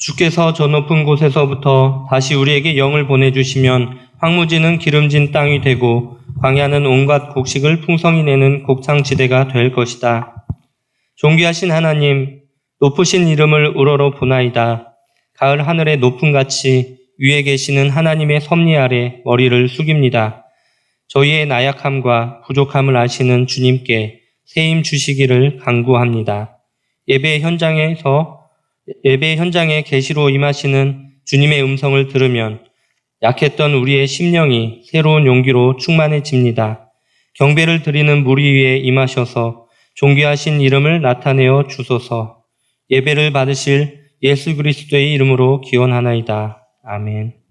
주께서 저 높은 곳에서부터 다시 우리에게 영을 보내주시면 황무지는 기름진 땅이 되고 광야는 온갖 곡식을 풍성히 내는 곡창지대가 될 것이다. 존귀하신 하나님, 높으신 이름을 우러러 보나이다. 가을 하늘의 높음같이 위에 계시는 하나님의 섭리 아래 머리를 숙입니다. 저희의 나약함과 부족함을 아시는 주님께 세임 주시기를 간구합니다. 예배 현장에 계시로 임하시는 주님의 음성을 들으면 약했던 우리의 심령이 새로운 용기로 충만해집니다. 경배를 드리는 무리 위에 임하셔서 존귀하신 이름을 나타내어 주소서. 예배를 받으실 예수 그리스도의 이름으로 기원하나이다. 아멘.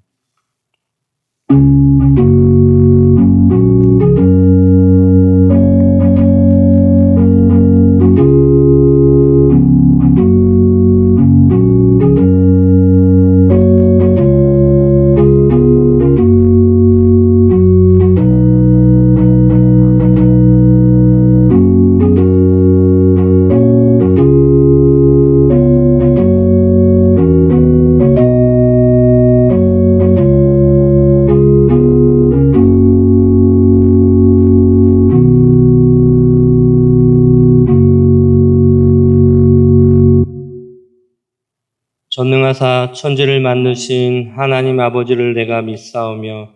전능하사 천지를 만드신 하나님 아버지를 내가 믿사오며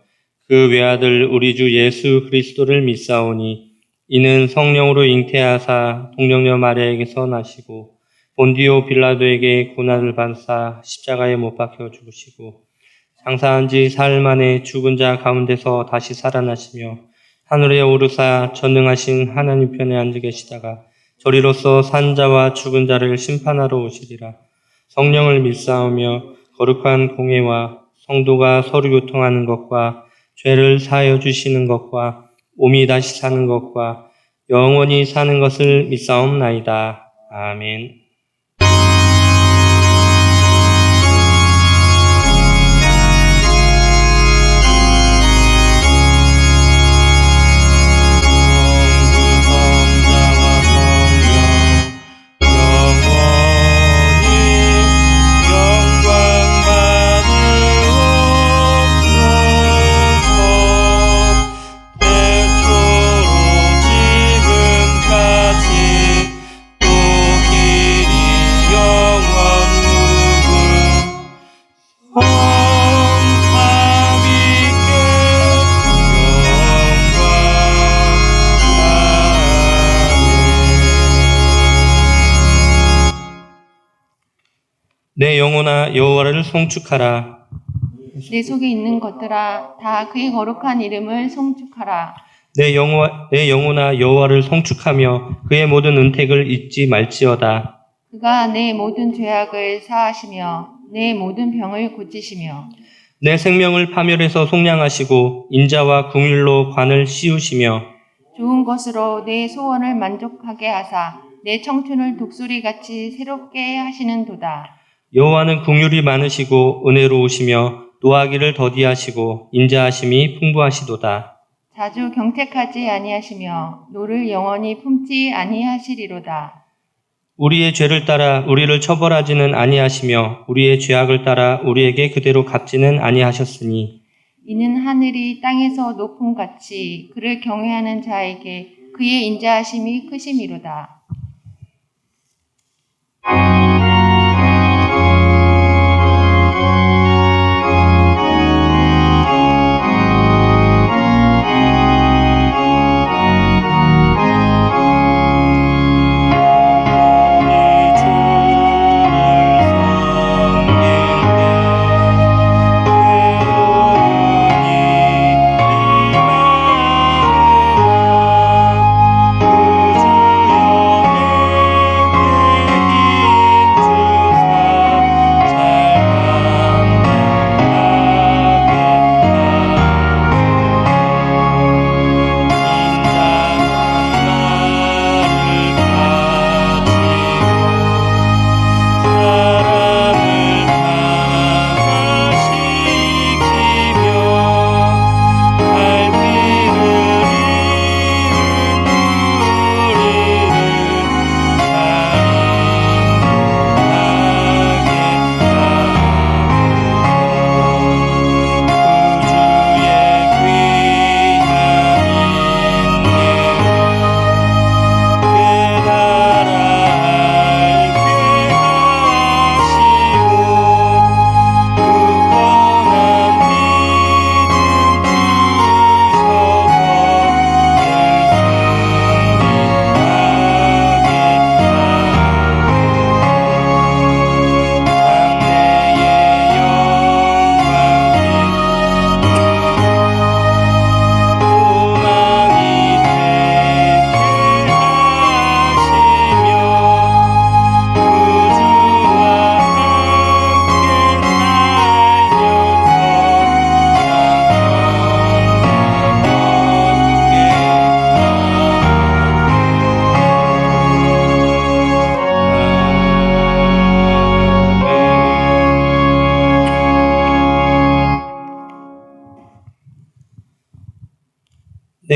그 외아들 우리 주 예수 그리스도를 믿사오니 이는 성령으로 잉태하사 동정녀 마리아에게서 나시고 본디오 빌라도에게 고난을 받사 십자가에 못 박혀 죽으시고 장사한 지 사흘 만에 죽은 자 가운데서 다시 살아나시며 하늘에 오르사 전능하신 하나님 편에 앉아 계시다가 저리로서 산 자와 죽은 자를 심판하러 오시리라. 성령을 믿사오며 거룩한 공회와 성도가 서로 교통하는 것과 죄를 사하여 주시는 것과 몸이 다시 사는 것과 영원히 사는 것을 믿사옵나이다. 아멘. 내 영혼아 여호와를 송축하라. 내 속에 있는 것들아 다 그의 거룩한 이름을 송축하라. 내 영혼아 여호와를 송축하며 그의 모든 은택을 잊지 말지어다. 그가 내 모든 죄악을 사하시며 내 모든 병을 고치시며 내 생명을 파멸해서 속량하시고 인자와 긍휼로 관을 씌우시며 좋은 것으로 내 소원을 만족하게 하사 내 청춘을 독수리같이 새롭게 하시는도다. 여호와는 긍휼이 많으시고 은혜로우시며 노하기를 더디하시고 인자하심이 풍부하시도다. 자주 경택하지 아니하시며 노를 영원히 품지 아니하시리로다. 우리의 죄를 따라 우리를 처벌하지는 아니하시며 우리의 죄악을 따라 우리에게 그대로 갚지는 아니하셨으니 이는 하늘이 땅에서 높음같이 그를 경외하는 자에게 그의 인자하심이 크심이로다. 주여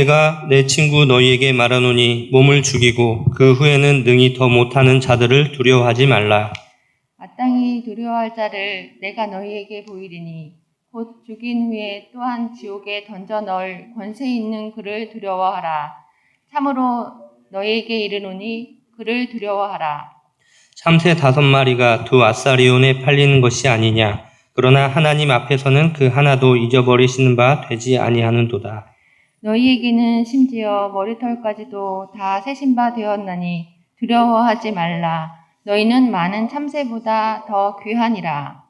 내가 내 친구 너희에게 말하노니 몸을 죽이고 그 후에는 능히 더 못하는 자들을 두려워하지 말라. 마땅히 두려워할 자를 내가 너희에게 보이리니 곧 죽인 후에 또한 지옥에 던져 넣을 권세 있는 그를 두려워하라. 참으로 너희에게 이르노니 그를 두려워하라. 참새 5마리가 두 아사리온에 팔리는 것이 아니냐. 그러나 하나님 앞에서는 그 하나도 잊어버리시는 바 되지 아니하는도다. 너희에게는 심지어 머리털까지도 다 세신 바 되었나니 두려워하지 말라. 너희는 많은 참새보다 더 귀하니라.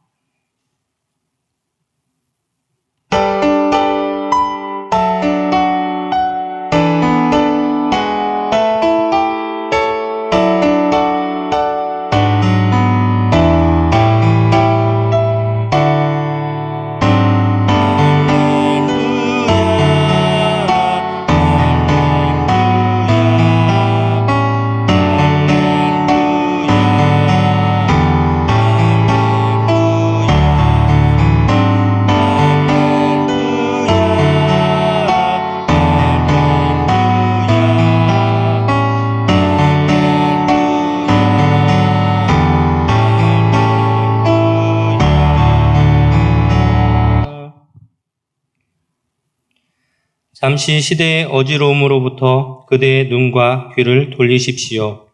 잠시 시대의 어지러움으로부터 그대의 눈과 귀를 돌리십시오.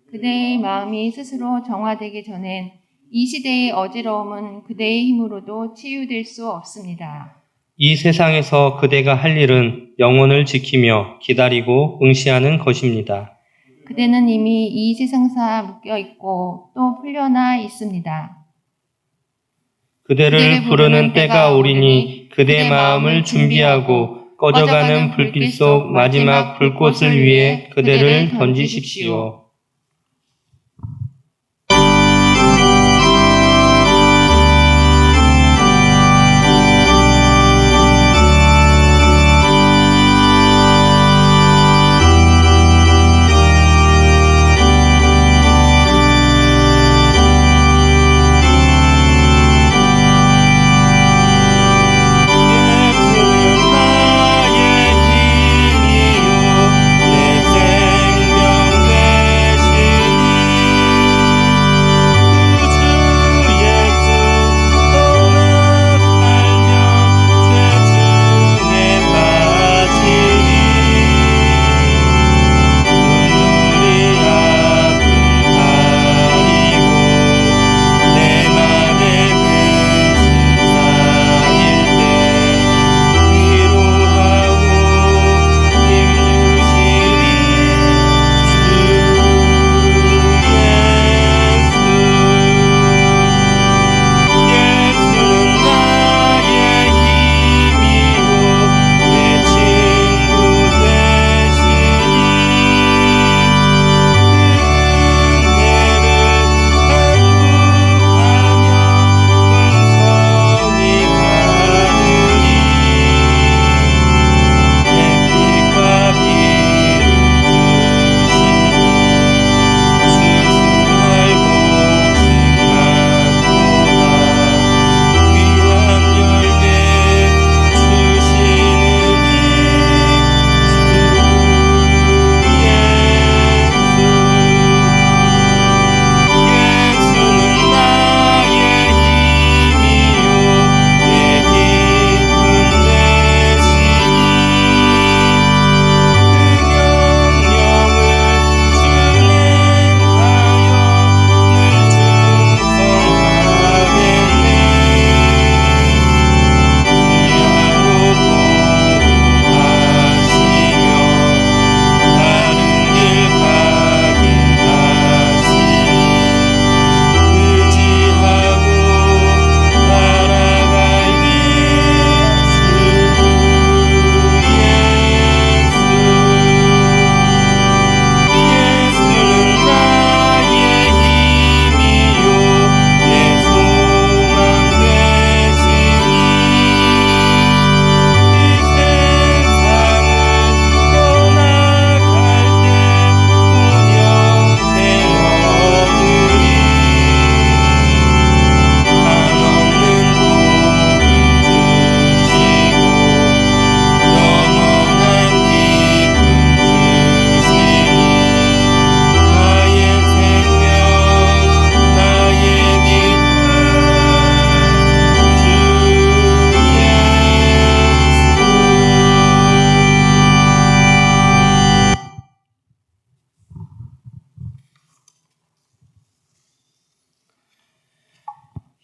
그대의 마음이 스스로 정화되기 전엔 이 시대의 어지러움은 그대의 힘으로도 치유될 수 없습니다. 이 세상에서 그대가 할 일은 영혼을 지키며 기다리고 응시하는 것입니다. 그대는 이미 이 세상사 묶여 있고 또 풀려나 있습니다. 그대를 부르는 때가 오리니 그대의 마음을 준비하고 꺼져가는 불길 속 마지막 불꽃을 위해 그대를 던지십시오. 예수는 나의 힘이요 내 생명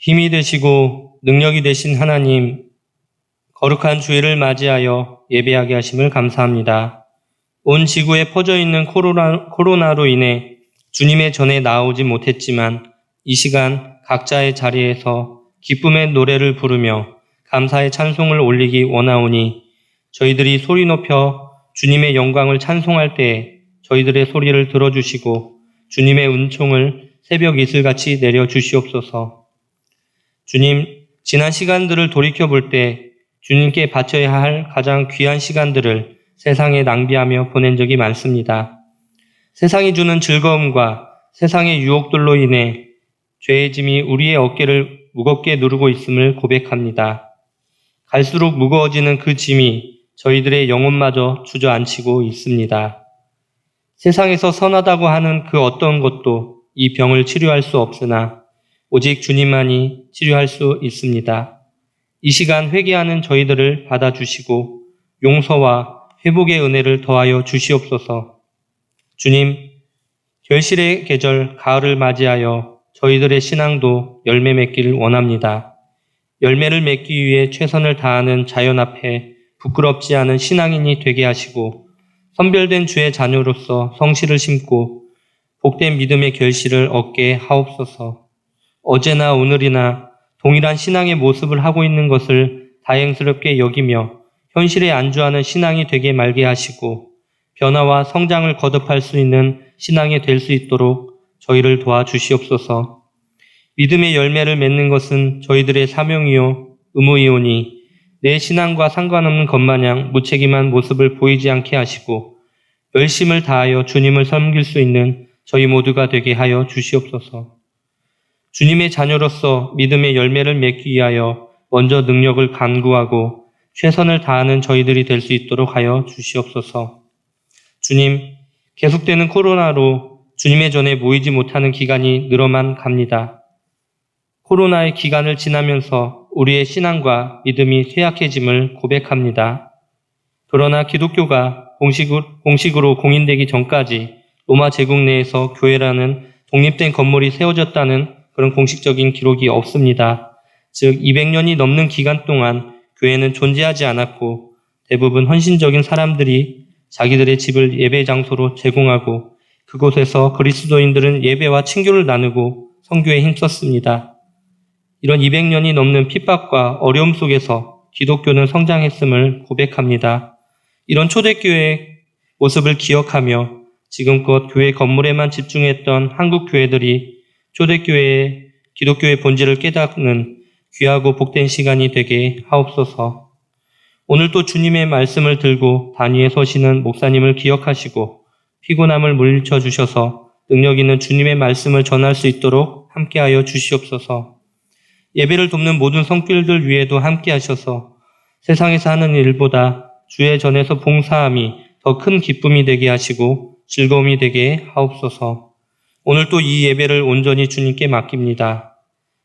힘이 되시고 능력이 되신 하나님, 거룩한 주일을 맞이하여 예배하게 하심을 감사합니다. 온 지구에 퍼져 있는 코로나로 인해 주님의 전에 나오지 못했지만 이 시간 각자의 자리에서 기쁨의 노래를 부르며 감사의 찬송을 올리기 원하오니 저희들이 소리 높여 주님의 영광을 찬송할 때에 저희들의 소리를 들어주시고 주님의 은총을 새벽 이슬같이 내려주시옵소서. 주님, 지난 시간들을 돌이켜볼 때 주님께 바쳐야 할 가장 귀한 시간들을 세상에 낭비하며 보낸 적이 많습니다. 세상이 주는 즐거움과 세상의 유혹들로 인해 죄의 짐이 우리의 어깨를 무겁게 누르고 있음을 고백합니다. 갈수록 무거워지는 그 짐이 저희들의 영혼마저 주저앉히고 있습니다. 세상에서 선하다고 하는 그 어떤 것도 이 병을 치료할 수 없으나 오직 주님만이 치료할 수 있습니다. 이 시간 회개하는 저희들을 받아주시고 용서와 회복의 은혜를 더하여 주시옵소서. 주님, 결실의 계절 가을을 맞이하여 저희들의 신앙도 열매 맺기를 원합니다. 열매를 맺기 위해 최선을 다하는 자연 앞에 부끄럽지 않은 신앙인이 되게 하시고 선별된 주의 자녀로서 성실을 심고 복된 믿음의 결실을 얻게 하옵소서. 어제나 오늘이나 동일한 신앙의 모습을 하고 있는 것을 다행스럽게 여기며 현실에 안주하는 신앙이 되게 말게 하시고 변화와 성장을 거듭할 수 있는 신앙이 될 수 있도록 저희를 도와주시옵소서. 믿음의 열매를 맺는 것은 저희들의 사명이요 의무이오니 내 신앙과 상관없는 것마냥 무책임한 모습을 보이지 않게 하시고 열심을 다하여 주님을 섬길 수 있는 저희 모두가 되게 하여 주시옵소서. 주님의 자녀로서 믿음의 열매를 맺기 위하여 먼저 능력을 간구하고 최선을 다하는 저희들이 될 수 있도록 하여 주시옵소서. 주님, 계속되는 코로나로 주님의 전에 모이지 못하는 기간이 늘어만 갑니다. 코로나의 기간을 지나면서 우리의 신앙과 믿음이 쇠약해짐을 고백합니다. 그러나 기독교가 공식으로 공인되기 전까지 로마 제국 내에서 교회라는 독립된 건물이 세워졌다는 그런 공식적인 기록이 없습니다. 즉 200년이 넘는 기간 동안 교회는 존재하지 않았고 대부분 헌신적인 사람들이 자기들의 집을 예배 장소로 제공하고 그곳에서 그리스도인들은 예배와 친교를 나누고 선교에 힘썼습니다. 이런 200년이 넘는 핍박과 어려움 속에서 기독교는 성장했음을 고백합니다. 이런 초대교회의 모습을 기억하며 지금껏 교회 건물에만 집중했던 한국 교회들이 초대교회의 기독교의 본질을 깨닫는 귀하고 복된 시간이 되게 하옵소서. 오늘 또 주님의 말씀을 들고 단위에 서시는 목사님을 기억하시고 피곤함을 물리쳐 주셔서 능력 있는 주님의 말씀을 전할 수 있도록 함께하여 주시옵소서. 예배를 돕는 모든 성필들 위에도 함께하셔서 세상에서 하는 일보다 주의 전에서 봉사함이 더 큰 기쁨이 되게 하시고 즐거움이 되게 하옵소서. 오늘 또 이 예배를 온전히 주님께 맡깁니다.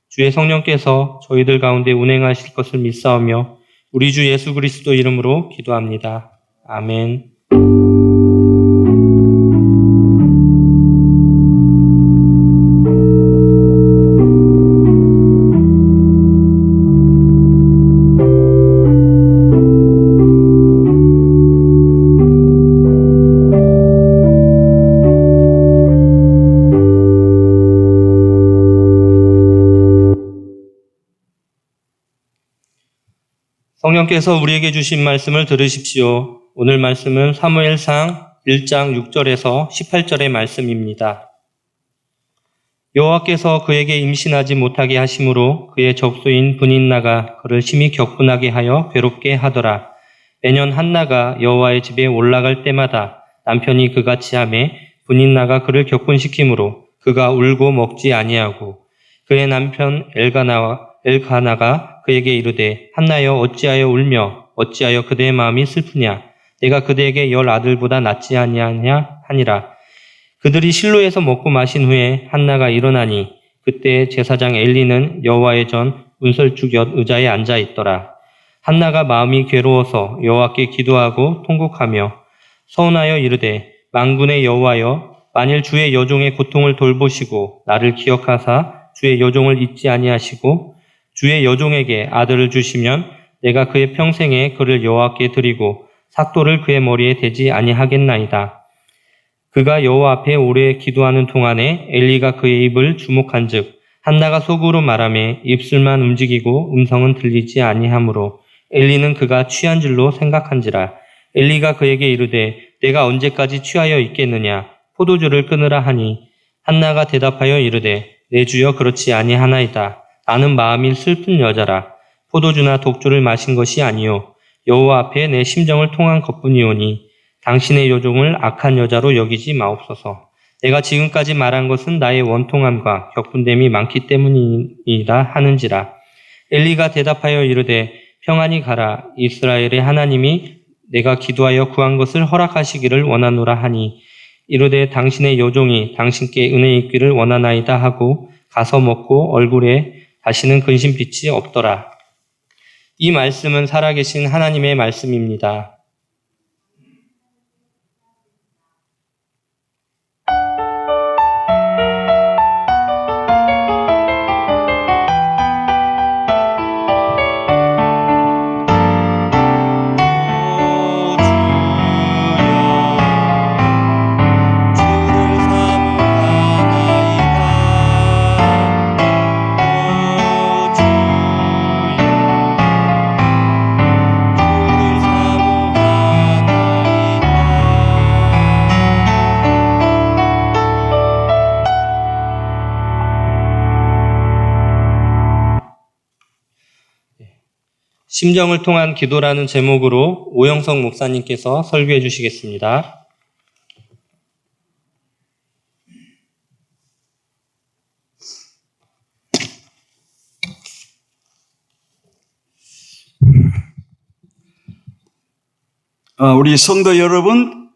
주의 성령께서 저희들 가운데 운행하실 것을 믿사오며 우리 주 예수 그리스도 이름으로 기도합니다. 아멘. 성령께서 우리에게 주신 말씀을 들으십시오. 오늘 말씀은 사무엘상 1장 6절에서 18절의 말씀입니다. 여호와께서 그에게 임신하지 못하게 하심으로 그의 적수인 분인나가 그를 심히 격분하게 하여 괴롭게 하더라. 매년 한나가 여호와의 집에 올라갈 때마다 남편이 그같이 하매 분인나가 그를 격분시키므로 그가 울고 먹지 아니하고 그의 남편 엘가나가 그에게 이르되 한나여 어찌하여 울며 어찌하여 그대의 마음이 슬프냐 내가 그대에게 10 아들보다 낫지 아니하냐 하니라. 그들이 실로에서 먹고 마신 후에 한나가 일어나니 그때 제사장 엘리는 여호와의 전 운설주 곁 의자에 앉아 있더라. 한나가 마음이 괴로워서 여호와께 기도하고 통곡하며 서운하여 이르되 만군의 여호와여 만일 주의 여종의 고통을 돌보시고 나를 기억하사 주의 여종을 잊지 아니하시고 주의 여종에게 아들을 주시면 내가 그의 평생에 그를 여호와께 드리고 삭도를 그의 머리에 대지 아니하겠나이다. 그가 여호와 앞에 오래 기도하는 동안에 엘리가 그의 입을 주목한즉 한나가 속으로 말하며 입술만 움직이고 음성은 들리지 아니하므로 엘리는 그가 취한 줄로 생각한지라. 엘리가 그에게 이르되 내가 언제까지 취하여 있겠느냐 포도주를 끊으라 하니 한나가 대답하여 이르되 내 주여 그렇지 아니하나이다. 나는 마음이 슬픈 여자라. 포도주나 독주를 마신 것이 아니요 여호와 앞에 내 심정을 통한 것뿐이오니 당신의 여종을 악한 여자로 여기지 마옵소서. 내가 지금까지 말한 것은 나의 원통함과 격분됨이 많기 때문이다 하는지라. 엘리가 대답하여 이르되 평안히 가라. 이스라엘의 하나님이 내가 기도하여 구한 것을 허락하시기를 원하노라 하니 이르되 당신의 여종이 당신께 은혜 있기를 원하나이다 하고 가서 먹고 얼굴에 다시는 근심빛이 없더라. 이 말씀은 살아계신 하나님의 말씀입니다. 심정을 통한 기도라는 제목으로 오영석 목사님께서 설교해 주시겠습니다. 우리 성도 여러분,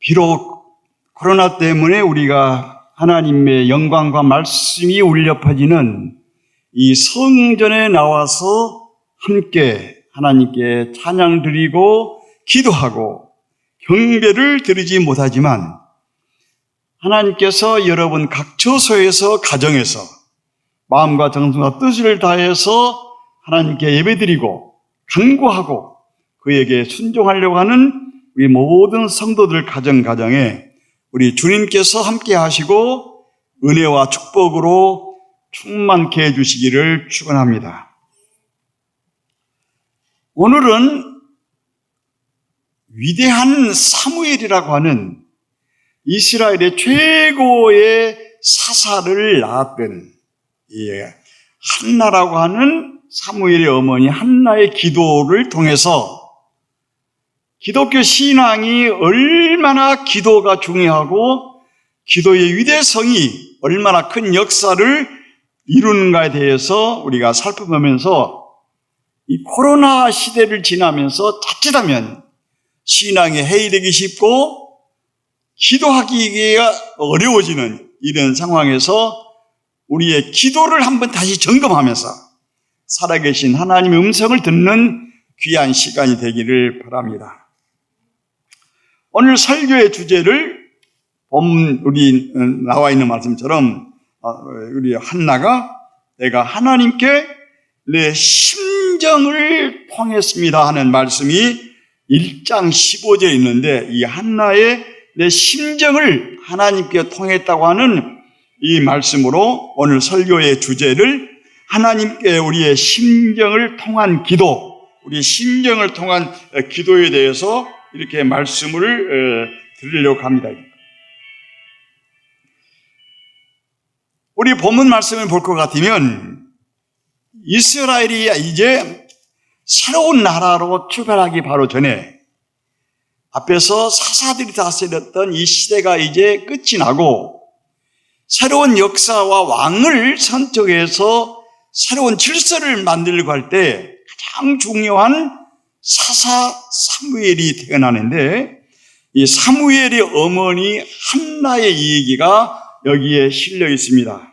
비록 코로나 때문에 우리가 하나님의 영광과 말씀이 울려 퍼지는 이 성전에 나와서 함께 하나님께 찬양 드리고 기도하고 경배를 드리지 못하지만 하나님께서 여러분 각 처소에서 가정에서 마음과 정성과 뜻을 다해서 하나님께 예배드리고 간구하고 그에게 순종하려고 하는 우리 모든 성도들 가정에 우리 주님께서 함께 하시고 은혜와 축복으로 충만케 해주시기를 축원합니다. 오늘은 위대한 사무엘이라고 하는 이스라엘의 최고의 사사를 낳았던 한나라고 하는 사무엘의 어머니 한나의 기도를 통해서 기독교 신앙이 얼마나 기도가 중요하고 기도의 위대성이 얼마나 큰 역사를 이루는가에 대해서 우리가 살펴보면서 이 코로나 시대를 지나면서 자칫하면 신앙이 해이되기 쉽고 기도하기가 어려워지는 이런 상황에서 우리의 기도를 한번 다시 점검하면서 살아계신 하나님의 음성을 듣는 귀한 시간이 되기를 바랍니다. 오늘 설교의 주제를 우리 나와 있는 말씀처럼 우리 한나가 내가 하나님께 내 심정을 통했습니다 하는 말씀이 1장 15절에 있는데 이 한나의 내 심정을 하나님께 통했다고 하는 이 말씀으로 오늘 설교의 주제를 하나님께 우리의 심정을 통한 기도, 우리 심정을 통한 기도에 대해서 이렇게 말씀을 드리려고 합니다. 우리 본문 말씀을 볼 것 같으면 이스라엘이 이제 새로운 나라로 출발하기 바로 전에 앞에서 사사들이 다스렸던 이 시대가 이제 끝이 나고 새로운 역사와 왕을 선택해서 새로운 질서를 만들려고 할 때 가장 중요한 사사 사무엘이 태어나는데 이 사무엘의 어머니 한나의 얘기가 여기에 실려 있습니다.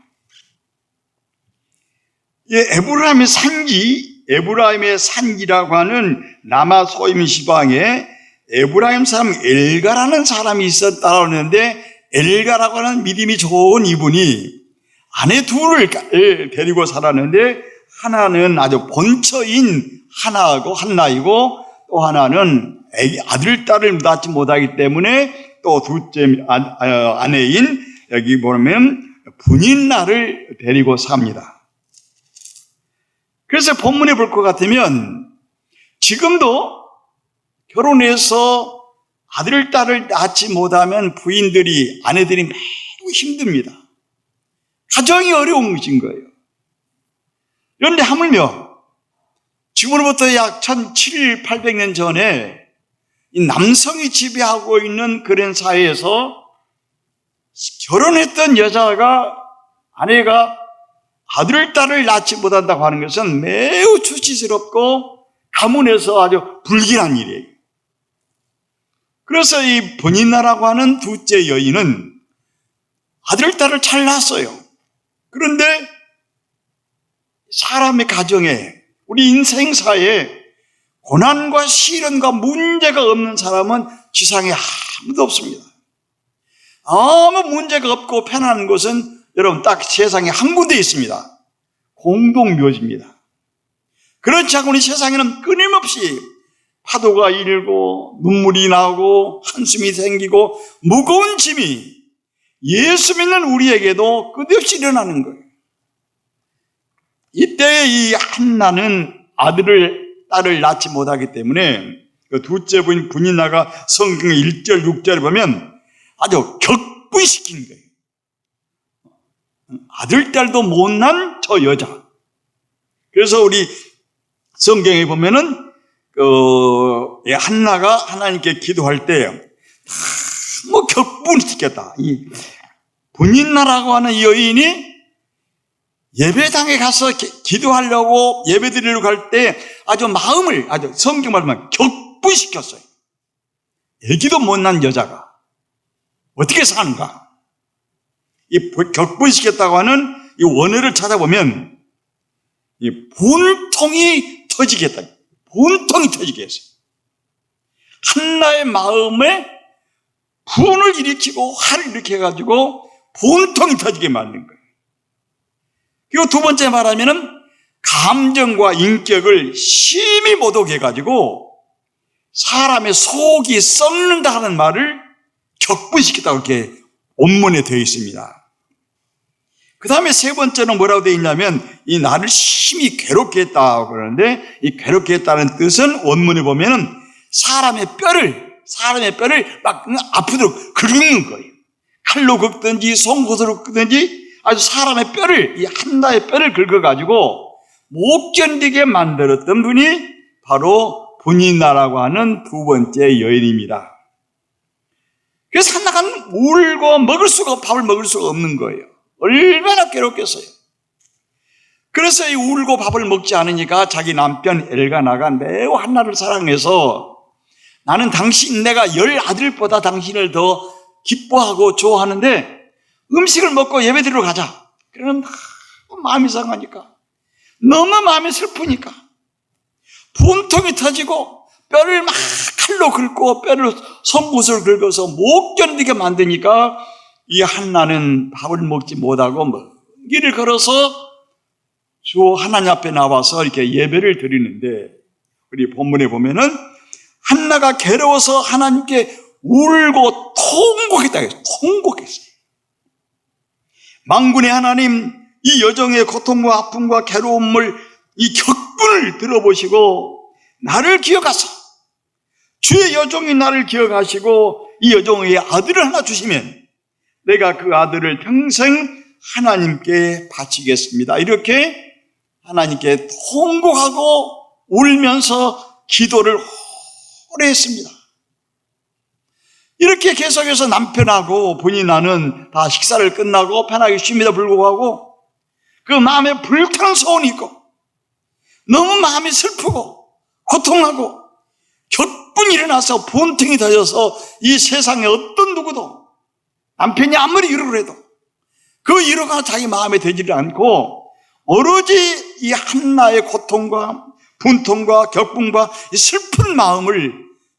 에브라임의 산지라고 하는 남아 소임 지방에 에브라임 사람 엘가라는 사람이 있었다고 하는데 엘가라고 하는 믿음이 좋은 이분이 아내 둘을 데리고 살았는데 하나는 아주 본처인 한나이고 또 하나는 아들, 딸을 낳지 못하기 때문에 또 둘째 아내인 여기 보면 분인나를 데리고 삽니다. 그래서 본문에 볼 것 같으면 지금도 결혼해서 아들, 딸을 낳지 못하면 부인들이, 아내들이 매우 힘듭니다. 가정이 어려운 것인 거예요. 그런데 하물며 지금으로부터 약 1700~800년 전에 이 남성이 지배하고 있는 그런 사회에서 결혼했던 여자가, 아내가 아들, 딸을 낳지 못한다고 하는 것은 매우 수치스럽고 가문에서 아주 불길한 일이에요. 그래서 이 분인나라고 하는 둘째 여인은 아들, 딸을 잘 낳았어요. 그런데 사람의 가정에, 우리 인생사에 고난과 시련과 문제가 없는 사람은 지상에 아무도 없습니다. 아무 문제가 없고 편안한 곳은 여러분 딱 세상에 한 군데 있습니다. 공동묘지입니다. 그렇지 않고 우리 세상에는 끊임없이 파도가 일고 눈물이 나고 한숨이 생기고 무거운 짐이 예수 믿는 우리에게도 끝없이 일어나는 거예요. 이때 이 한나는 딸을 낳지 못하기 때문에 그 둘째 부인 분인나가 성경의 1절, 6절에 보면 아주 격분시킨 거예요. 아들, 딸도 못난 저 여자. 그래서 우리 성경에 보면은 한나가 하나님께 기도할 때 너무 격분시켰다. 이 분인나라고 하는 이 여인이 예배당에 가서 기도하려고 예배드리려고 할 때 아주 마음을 아주 성경 말로만 격분시켰어요. 애기도 못난 여자가 어떻게 사는가? 이 격분시켰다고 하는 이 원어를 찾아보면 이 분통이 터지겠다. 분통이 터지게 했어요. 한나의 마음에 분을 일으키고 화를 일으켜가지고 분통이 터지게 만든 거예요. 그리고 두 번째 말하면은 감정과 인격을 심히 모독해가지고 사람의 속이 썩는다 하는 말을 격분시켰다고 이렇게 원문에 되어 있습니다. 그 다음에 세 번째는 뭐라고 되어 있냐면 이 나를 심히 괴롭게 했다고 그러는데 이 괴롭게 했다는 뜻은 원문에 보면은 사람의 뼈를 막 아프도록 긁는 거예요. 칼로 긁든지 송곳으로 긁든지 아주 사람의 뼈를, 이 한나의 뼈를 긁어가지고 못 견디게 만들었던 분이 바로 분인나라고 하는 두 번째 여인입니다. 그래서 한나가 울고 밥을 먹을 수가 없는 거예요. 얼마나 괴롭겠어요. 그래서 이 울고 밥을 먹지 않으니까 자기 남편 엘가나가 매우 한나를 사랑해서 나는 내가 10 아들보다 당신을 더 기뻐하고 좋아하는데 음식을 먹고 예배드리러 가자. 그러면 너무 마음이 상하니까, 너무 마음이 슬프니까 분통이 터지고 뼈를 막 칼로 긁고 뼈를 송곳을 긁어서 못 견디게 만드니까 이 한나는 밥을 먹지 못하고 먼 길을 걸어서 주 하나님 앞에 나와서 이렇게 예배를 드리는데 우리 본문에 보면은 한나가 괴로워서 하나님께 울고 통곡했어요. 만군의 하나님, 이 여정의 고통과 아픔과 괴로움을, 이 격분을 들어보시고 나를 기억하사 주의 여종이 나를 기억하시고 이 여종에게 아들을 하나 주시면 내가 그 아들을 평생 하나님께 바치겠습니다. 이렇게 하나님께 통곡하고 울면서 기도를 오래 했습니다. 이렇게 계속해서 남편하고 분인나는 다 식사를 끝나고 편하게 쉼에도 불구하고 그 마음에 불타는 소원이 있고 너무 마음이 슬프고 고통하고 격분이 일어나서 분통이 터져서 이 세상에 어떤 누구도 남편이 아무리 위로를 해도 그 위로가 자기 마음에 되지를 않고 오로지 이 한나의 고통과 분통과 격분과 이 슬픈 마음을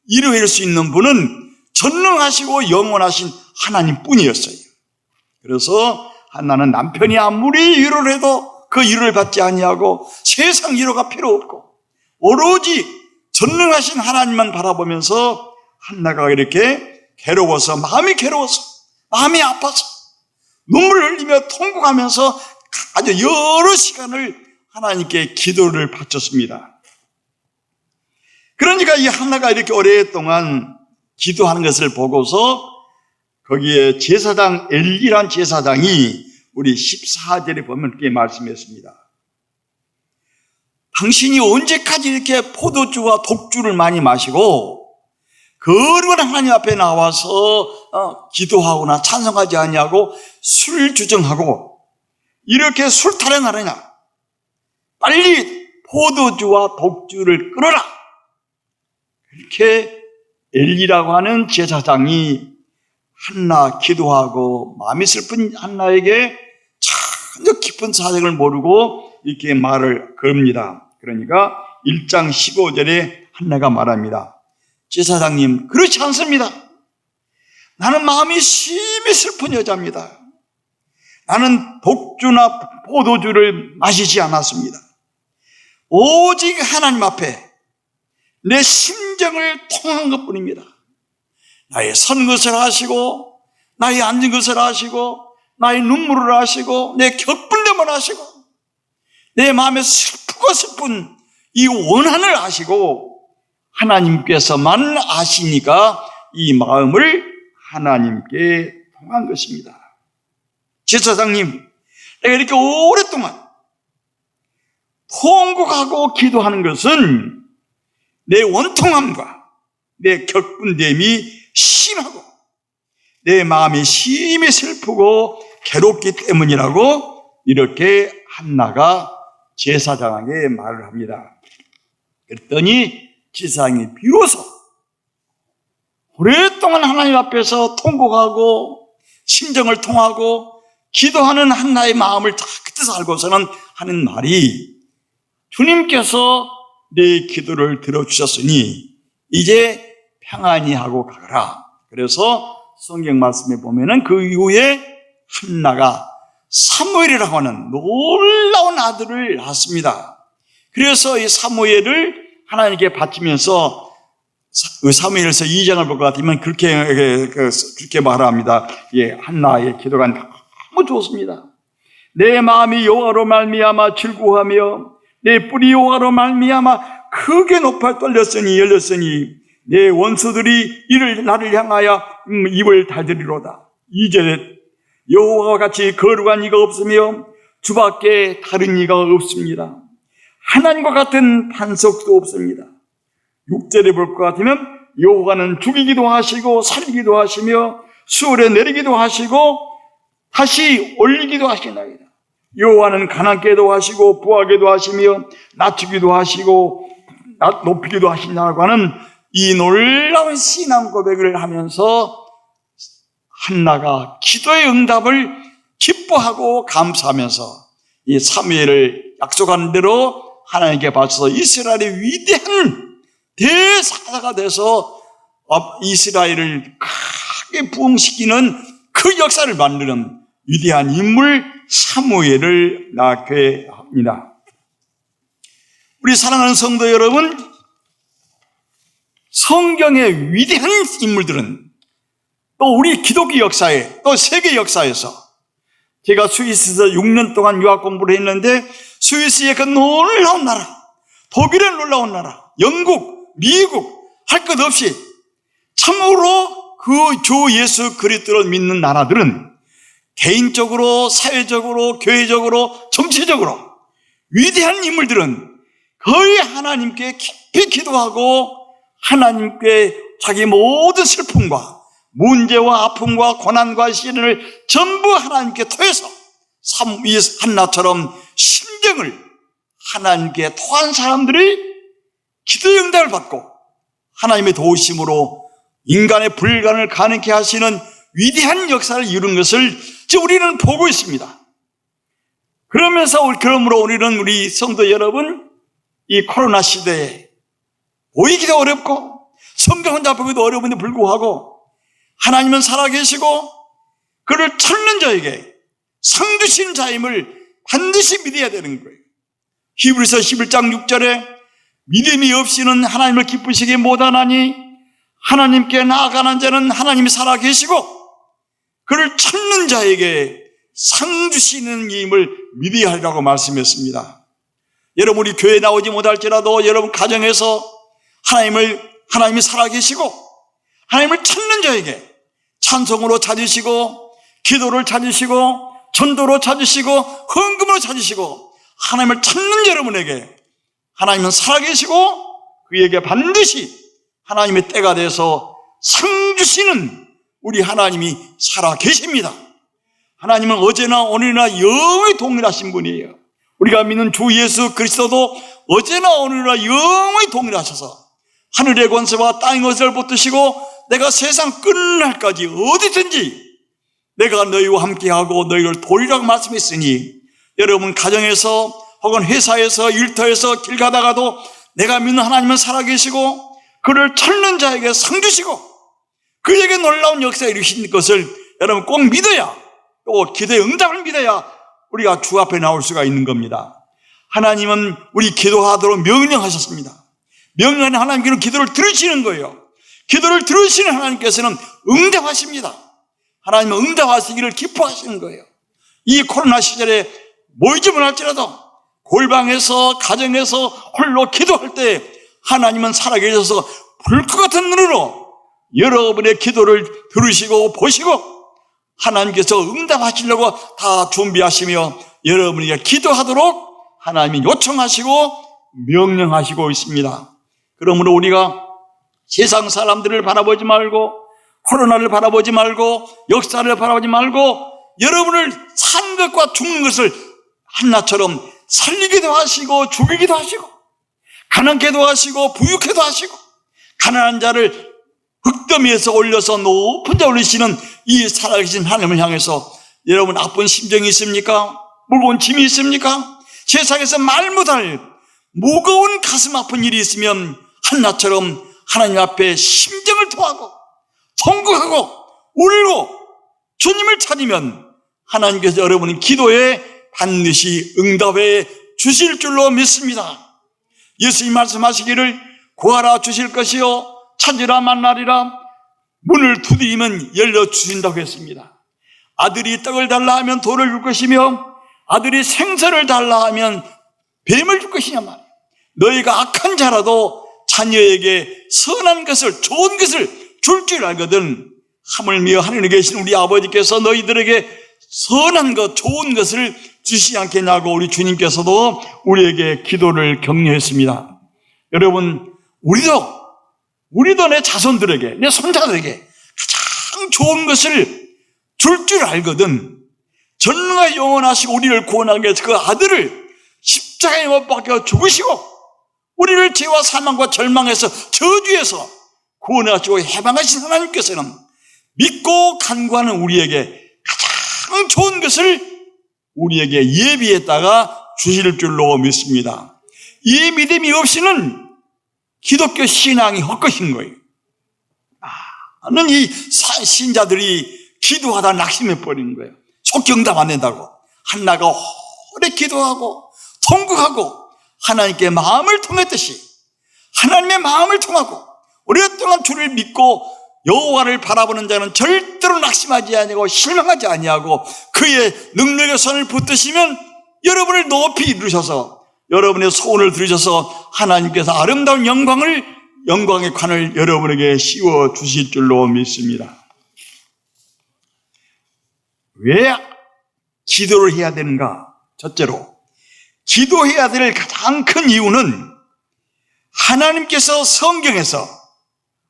위로할 수 있는 분은 전능하시고 영원하신 하나님뿐이었어요. 그래서 한나는 남편이 아무리 위로를 해도 그 위로를 받지 아니하고 세상 위로가 필요 없고 오로지 전능하신 하나님만 바라보면서 한나가 이렇게 괴로워서 마음이 아파서 눈물을 흘리며 통곡하면서 아주 여러 시간을 하나님께 기도를 바쳤습니다. 그러니까 이 한나가 이렇게 오랫동안 기도하는 것을 보고서 거기에 제사장 엘리란 제사장이 우리 14절에 보면 그렇게 말씀했습니다. 당신이 언제까지 이렇게 포도주와 독주를 많이 마시고 거룩한 하나님 앞에 나와서 기도하거나 찬송하지 아니하고 술 주정하고 이렇게 술 타령하느냐? 빨리 포도주와 독주를 끊어라! 이렇게 엘리라고 하는 제사장이 한나 기도하고 마음이 슬픈 한나에게 전혀 깊은 사정을 모르고 이렇게 말을 겁니다. 그러니까 1장 15절에 한나가 말합니다. 제사장님, 그렇지 않습니다. 나는 마음이 심히 슬픈 여자입니다. 나는 독주나 포도주를 마시지 않았습니다. 오직 하나님 앞에 내 심정을 통한 것뿐입니다. 나의 선 것을 아시고 나의 앉은 것을 아시고 나의 눈물을 아시고 내 격분됨을 아시고 내 마음에 슬프고 슬픈 이 원한을 아시고 하나님께서만 아시니까 이 마음을 하나님께 통한 것입니다. 제사장님, 내가 이렇게 오랫동안 통곡하고 기도하는 것은 내 원통함과 내 격분됨이 심하고 내 마음이 심히 슬프고 괴롭기 때문이라고 이렇게 한나가 제사장에게 말을 합니다. 그랬더니 제사장이 비로소 오랫동안 하나님 앞에서 통곡하고 심정을 통하고 기도하는 한나의 마음을 다 그 뜻 알고서는 하는 말이 주님께서 내 기도를 들어주셨으니 이제 평안히 하고 가거라. 그래서 성경 말씀에 보면은 그 이후에 한나가 사무엘이라고 하는 놀라운 아들을 낳았습니다. 그래서 이 사무엘을 하나님께 바치면서 사무엘서 2장을 볼 것 같으면 그렇게 말합니다. 예, 한나의 기도가 너무 좋습니다. 내 마음이 여호와로 말미암아 즐거워하며 내 뿔이 여호와로 말미암아 크게 높아 열렸으니 내 원수들이 나를 향하여 입을 닫으리로다. 2절에 여호와와 같이 거룩한 이가 없으며 주밖에 다른 이가 없습니다. 하나님과 같은 반석도 없습니다. 6절에 볼 것 같으면 여호와는 죽이기도 하시고 살리기도 하시며 수월에 내리기도 하시고 다시 올리기도 하시나이다. 여호와는 가난케도 하시고 부하게도 하시며 낮추기도 하시고 높이기도 하시냐고 하는 이 놀라운 신앙 고백을 하면서 한나가 기도의 응답을 기뻐하고 감사하면서 이 사무엘을 약속한 대로 하나님께 바쳐서 이스라엘의 위대한 대사자가 돼서 이스라엘을 크게 부흥시키는 그 역사를 만드는 위대한 인물 사무엘을 낳게 합니다. 우리 사랑하는 성도 여러분, 성경의 위대한 인물들은 또 우리 기독교 역사에 또 세계 역사에서 제가 스위스에서 6년 동안 유학 공부를 했는데 스위스의 그 놀라운 나라, 독일의 놀라운 나라, 영국, 미국 할 것 없이 참으로 그 주 예수 그리스도를 믿는 나라들은 개인적으로, 사회적으로, 교회적으로, 정치적으로 위대한 인물들은 거의 하나님께 깊이 기도하고 하나님께 자기 모든 슬픔과 문제와 아픔과 고난과 시련을 전부 하나님께 토해서 이 한나처럼 심정을 하나님께 토한 사람들이 기도의 응답을 받고 하나님의 도우심으로 인간의 불가능을 가능케 하시는 위대한 역사를 이룬 것을 우리는 보고 있습니다. 그러므로 우리는 우리 성도 여러분, 이 코로나 시대에 보이기도 어렵고 성경 잡기도 어려운데 불구하고 하나님은 살아계시고 그를 찾는 자에게 상 주신 자임을 반드시 믿어야 되는 거예요. 히브리서 11장 6절에 믿음이 없이는 하나님을 기쁘시게 못하나니 하나님께 나아가는 자는 하나님이 살아계시고 그를 찾는 자에게 상 주시는 임을 믿어야 하리라고 말씀했습니다. 여러분, 우리 교회에 나오지 못할지라도 여러분 가정에서 하나님이 살아계시고 하나님을 찾는 자에게 찬송으로 찾으시고 기도를 찾으시고 전도로 찾으시고 헌금으로 찾으시고 하나님을 찾는 여러분에게 하나님은 살아계시고 그에게 반드시 하나님의 때가 돼서 상 주시는 우리 하나님이 살아계십니다. 하나님은 어제나 오늘이나 영원히 동일하신 분이에요. 우리가 믿는 주 예수 그리스도도 어제나 오늘이나 영원히 동일하셔서 하늘의 권세와 땅의 것을 붙드시고 내가 세상 끝날까지 어디든지 내가 너희와 함께하고 너희를 도리라고 말씀했으니 여러분 가정에서 혹은 회사에서 일터에서 길 가다가도 내가 믿는 하나님은 살아계시고 그를 찾는 자에게 상 주시고 그에게 놀라운 역사에 이루신 것을 여러분 꼭 믿어야, 또 기도의 응답을 믿어야 우리가 주 앞에 나올 수가 있는 겁니다. 하나님은 우리 기도하도록 명령하셨습니다. 명령하는 하나님께는 기도를 들으시는 거예요. 기도를 들으시는 하나님께서는 응답하십니다. 하나님은 응답하시기를 기뻐하시는 거예요. 이 코로나 시절에 모이지 못할지라도 골방에서 가정에서 홀로 기도할 때 하나님은 살아계셔서 불꽃 같은 눈으로 여러분의 기도를 들으시고 보시고 하나님께서 응답하시려고 다 준비하시며 여러분에게 기도하도록 하나님이 요청하시고 명령하시고 있습니다. 그러므로 우리가 세상 사람들을 바라보지 말고 코로나를 바라보지 말고 역사를 바라보지 말고 여러분을 산 것과 죽는 것을 한나처럼 살리기도 하시고 죽이기도 하시고 가난케도 하시고 부유케도 하시고 가난한 자를 흙더미에서 올려서 높은 데 올리시는 이 살아계신 하나님을 향해서 여러분 나쁜 심정이 있습니까? 무거운 짐이 있습니까? 세상에서 말 못할 무거운 가슴 아픈 일이 있으면 한나처럼 하나님 앞에 심정을 토하고 통곡하고 울고 주님을 찾으면 하나님께서 여러분의 기도에 반드시 응답해 주실 줄로 믿습니다. 예수님 말씀하시기를 구하라 주실 것이요 찾으라 만나리라 문을 두드리면 열려주신다고 했습니다. 아들이 떡을 달라 하면 돌을 줄 것이며 아들이 생선을 달라 하면 뱀을 줄 것이냐 말이야. 너희가 악한 자라도 자녀에게 선한 것을 좋은 것을 줄 알거든 하물며 하늘에 계신 우리 아버지께서 너희들에게 선한 것 좋은 것을 주시지 않겠냐고 우리 주님께서도 우리에게 기도를 격려했습니다. 여러분 우리도 내 자손들에게 내 손자들에게 가장 좋은 것을 줄 알거든 전능하 영원하시고 우리를 구원하기 위해서 그 아들을 십자가에 못 박혀 죽으시고 우리를 죄와 사망과 절망에서 저주에서 구원하시고 해방하신 하나님께서는 믿고 간구하는 우리에게 가장 좋은 것을 우리에게 예비했다가 주실 줄로 믿습니다. 이 믿음이 없이는 기독교 신앙이 헛것인 거예요. 많은 이 신자들이 기도하다 낙심해 버리는 거예요. 속히 응답 안 된다고. 한나가 오래 기도하고 통곡하고 하나님께 마음을 통했듯이 하나님의 마음을 통하고 오랫동안 주를 믿고 여호와를 바라보는 자는 절대로 낙심하지 아니하고 실망하지 아니하고 그의 능력의 손을 붙드시면 여러분을 높이 이루셔서 여러분의 소원을 들으셔서 하나님께서 아름다운 영광의 관을 여러분에게 씌워 주실 줄로 믿습니다. 왜 기도를 해야 되는가? 첫째로 기도해야 될 가장 큰 이유는 하나님께서 성경에서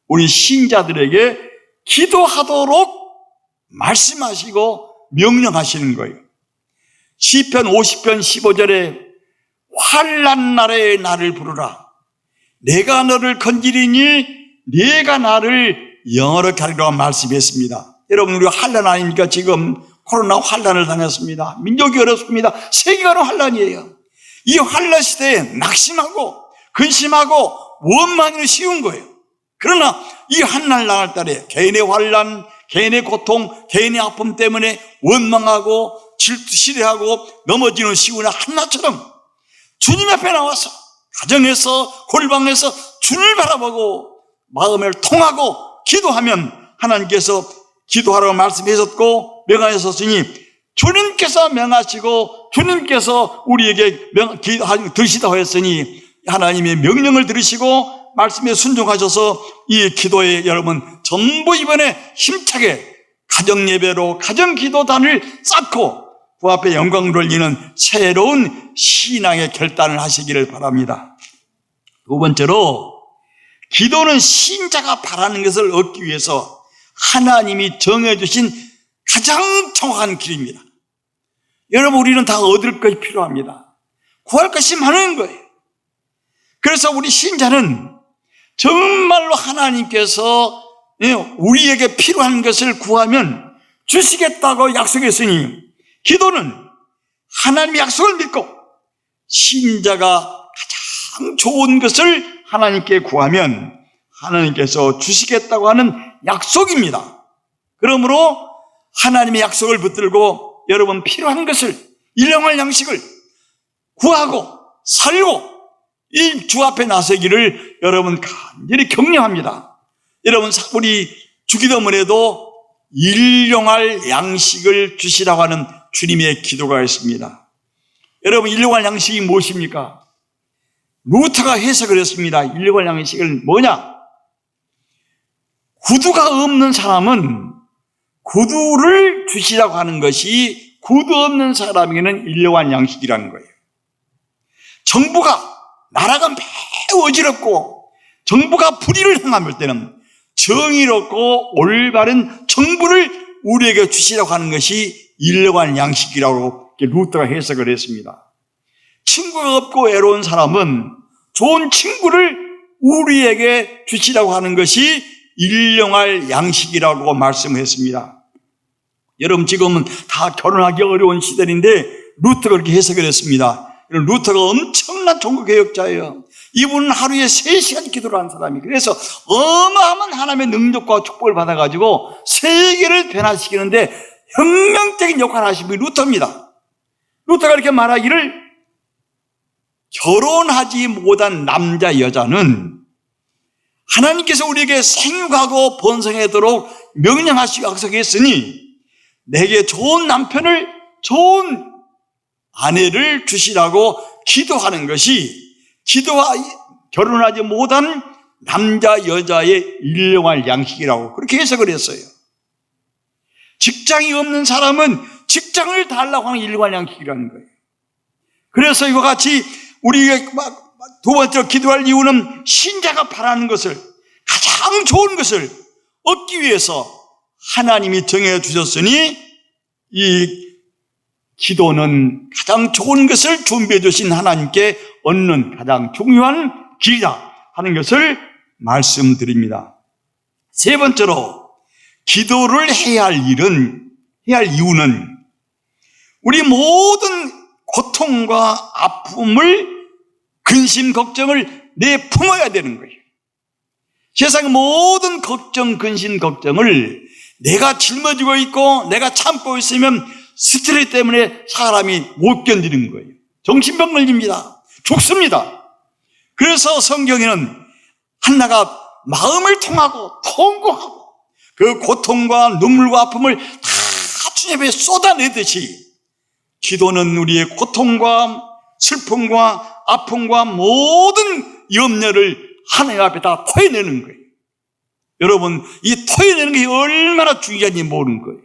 우리 신자들에게 기도하도록 말씀하시고 명령하시는 거예요. 시편 50편 15절에 환난 날에 나를 부르라. 내가 너를 건지리니 네가 나를 영화롭게 하리라 말씀했습니다. 여러분 우리가 환난 아닙니까? 지금 코로나 환난을 당했습니다. 민족이 어렵습니다. 세계가 환난이에요. 이 환난 시대에 낙심하고 근심하고 원망이 쉬운 거예요. 그러나 이 환난을 당할 때에 개인의 환난, 개인의 고통, 개인의 아픔 때문에 원망하고 실패하고 넘어지는 시온의 한나처럼 주님 앞에 나와서 가정에서 골방에서 주님을 바라보고 마음을 통하고 기도하면 하나님께서 기도하라고 말씀하셨고 명하셨으니 주님께서 명하시고 주님께서 우리에게 들으시다고 했으니 하나님의 명령을 들으시고 말씀에 순종하셔서 이 기도에 여러분 전부 이번에 힘차게 가정예배로 가정기도단을 쌓고 그 앞에 영광을 돌리는 새로운 신앙의 결단을 하시기를 바랍니다. 두 번째로 기도는 신자가 바라는 것을 얻기 위해서 하나님이 정해주신 가장 정확한 길입니다. 여러분 우리는 다 얻을 것이 필요합니다. 구할 것이 많은 거예요. 그래서 우리 신자는 정말로 하나님께서 우리에게 필요한 것을 구하면 주시겠다고 약속했으니 기도는 하나님의 약속을 믿고 신자가 가장 좋은 것을 하나님께 구하면 하나님께서 주시겠다고 하는 약속입니다. 그러므로 하나님의 약속을 붙들고 여러분 필요한 것을 일용할 양식을 구하고 살고 이 주 앞에 나서기를 여러분 간절히 격려합니다. 여러분 우리 주기도문에도 일용할 양식을 주시라고 하는 주님의 기도가 있습니다. 여러분 일용할 양식이 무엇입니까? 루터가 해석을 했습니다. 일용할 양식은 뭐냐? 구두가 없는 사람은 구두를 주시라고 하는 것이 구두 없는 사람에게는 일용할 양식이라는 거예요. 정부가 나라가 매우 어지럽고 정부가 불의를 행할 때는 정의롭고 올바른 정부를 우리에게 주시라고 하는 것이 일용할 양식이라고 루터가 해석을 했습니다. 친구가 없고 외로운 사람은 좋은 친구를 우리에게 주시라고 하는 것이 일용할 양식이라고 말씀했습니다. 여러분 지금은 다 결혼하기 어려운 시대인데 루터가 그렇게 해석을 했습니다. 루터가 엄청난 종교개혁자예요. 이분은 하루에 3시간 기도를 한 사람이 그래서 어마어마한 하나님의 능력과 축복을 받아가지고 세계를 변화시키는데 혁명적인 역할을 하신 분이 루터입니다. 루터가 이렇게 말하기를 결혼하지 못한 남자 여자는 하나님께서 우리에게 생육하고 번성하도록 명령하시고 약속했으니 내게 좋은 남편을 좋은 아내를 주시라고 기도하는 것이 기도와 결혼하지 못한 남자 여자의 일용할 양식이라고 그렇게 해석을 했어요. 직장이 없는 사람은 직장을 달라고 하는 일용할 양식이라는 거예요. 그래서 이와 같이 우리가 두 번째로 기도할 이유는 신자가 바라는 것을 가장 좋은 것을 얻기 위해서 하나님이 정해 주셨으니 이 기도는 가장 좋은 것을 준비해 주신 하나님께 얻는 가장 중요한 길이다 하는 것을 말씀드립니다. 세 번째로 기도를 해야 할 이유는 우리 모든 고통과 아픔을 근심 걱정을 내품어야 되는 거예요. 세상 모든 걱정, 근심 걱정을 내가 짊어지고 있고 내가 참고 있으면 스트레스 때문에 사람이 못 견디는 거예요. 정신병 걸립니다. 죽습니다. 그래서 성경에는 한나가 마음을 통하고 통곡하고 그 고통과 눈물과 아픔을 다 주님 앞에 쏟아내듯이 기도는 우리의 고통과 슬픔과 아픔과 모든 염려를 하나님 앞에 다 토해내는 거예요. 여러분 이 토해내는 게 얼마나 중요한지 모르는 거예요.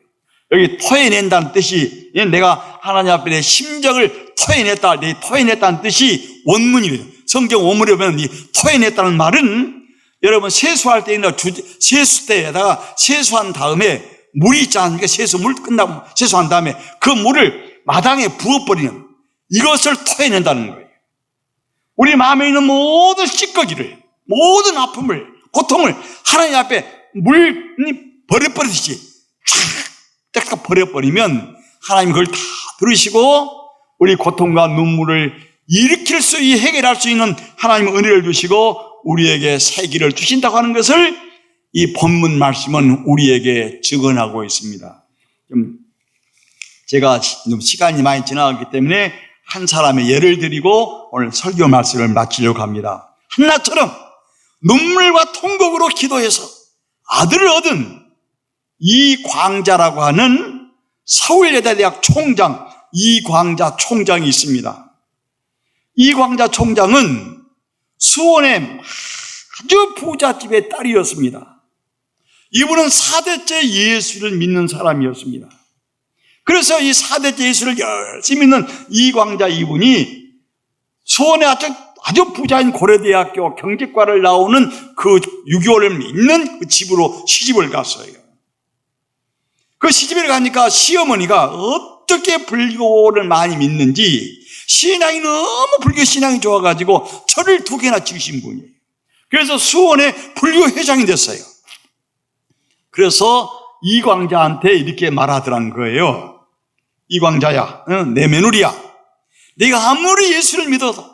여기 토해낸다는 뜻이 내가 하나님 앞에 내 심정을 토해냈다, 토해냈다는 뜻이 원문이에요. 성경 원문에 보면 이 토해냈다는 말은 여러분 세수할 때 있는 세수대에다가 세수한 다음에 물이 있지 않습니까? 세수물 끝나고 세수한 다음에 그 물을 마당에 부어버리는 이것을 토해낸다는 거예요. 우리 마음에 있는 모든 찌꺼기를 모든 아픔을 고통을 하나님 앞에 물이 버려버리듯이 쫙 버려버리면 하나님 그걸 다 들으시고 우리 고통과 눈물을 일으킬 수 해결할 수 있는 하나님의 은혜를 주시고 우리에게 새 길을 주신다고 하는 것을 이 본문 말씀은 우리에게 증언하고 있습니다. 제가 시간이 많이 지나갔기 때문에 한 사람의 예를 드리고 오늘 설교 말씀을 마치려고 합니다. 한나처럼 눈물과 통곡으로 기도해서 아들을 얻은 이광자라고 하는 서울예대대학 총장 이광자 총장이 있습니다. 이광자 총장은 수원의 아주 부잣집의 딸이었습니다. 이분은 4대째 예수를 믿는 사람이었습니다. 그래서 이 4대째 예수를 열심히 믿는 이광자 이분이 수원의 아주 부자인 고려대학교 경제과를 나오는 그 유교를 믿는 그 집으로 시집을 갔어요. 그 시집에 가니까 시어머니가 어떻게 불교를 많이 믿는지 신앙이 너무 불교 신앙이 좋아가지고 절을 2개나 지으신 분이에요. 그래서 수원의 불교 회장이 됐어요. 그래서 이광자한테 이렇게 말하더란 거예요. 이광자야, 내 며느리야, 네가 아무리 예수를 믿어도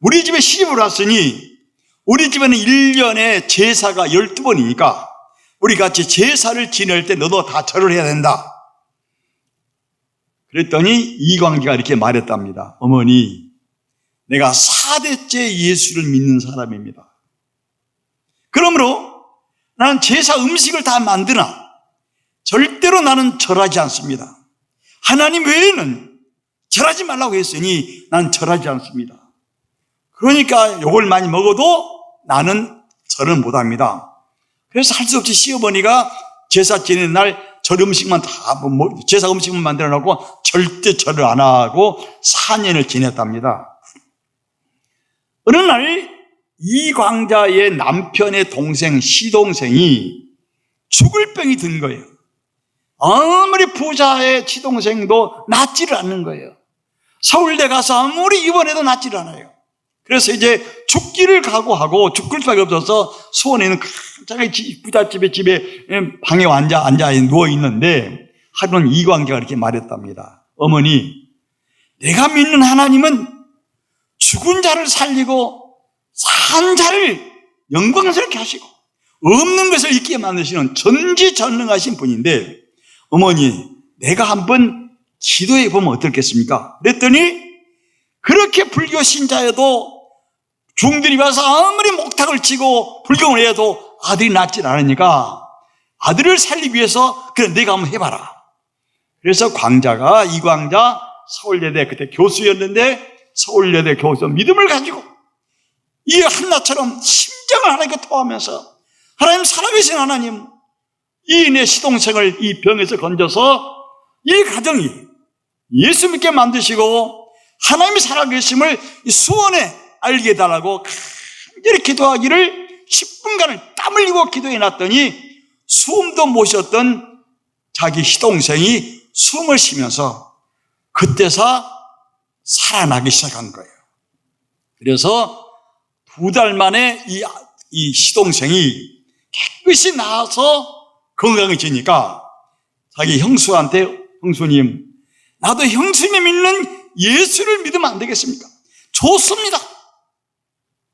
우리 집에 시집을 왔으니 우리 집에는 1년에 제사가 12번이니까 우리 같이 제사를 지낼 때 너도 다 절을 해야 된다. 그랬더니 이광자가 이렇게 말했답니다. 어머니, 내가 4대째 예수를 믿는 사람입니다. 그러므로 나는 제사 음식을 다 만드나 절대로 나는 절하지 않습니다. 하나님 외에는 절하지 말라고 했으니 난 절하지 않습니다. 그러니까 욕을 많이 먹어도 나는 절을 못합니다. 그래서 할 수 없이 시어머니가 제사 지내는 날 절 음식만 제사 음식만 만들어 놓고 절대 절을 안 하고 4년을 지냈답니다. 어느 날 이광자의 남편의 동생, 시동생이 죽을 병이 든 거예요. 아무리 부자의 시동생도 낫지를 않는 거예요. 서울대 가서 아무리 입원해도 낫지를 않아요. 그래서 이제 죽기를 각오하고 죽을 수밖에 없어서 수원에 있는 자기 부잣집의 집에 방에 앉아 누워 있는데 하루는 이광자가 이렇게 말했답니다. 어머니, 내가 믿는 하나님은 죽은 자를 살리고 산 자를 영광스럽게 하시고 없는 것을 있게 만드시는 전지전능하신 분인데 어머니, 내가 한번 기도해 보면 어떻겠습니까? 그랬더니 그렇게 불교 신자여도 중들이 와서 아무리 목탁을 치고 불경을 해도 아들이 낫질 않으니까 아들을 살리기 위해서 그래 내가 한번 해봐라. 그래서 이광자 서울예대 그때 교수였는데 서울예대 교수 믿음을 가지고 이 한나처럼 심정을 하나님께 토하면서 하나님 살아계신 하나님, 이 내 시동생을 이 병에서 건져서 이 가정이 예수 믿게 만드시고 하나님이 살아계심을 이 수원에 알게 해달라고 간절히 기도하기를 10분간을 땀 흘리고 기도해 놨더니 숨도 못 쉬었던 자기 시동생이 숨을 쉬면서 그때서 살아나기 시작한 거예요. 그래서 2달 만에 이 시동생이 깨끗이 나아서 건강해지니까 자기 형수한테 형수님, 나도 형수님 믿는 예수를 믿으면 안 되겠습니까? 좋습니다.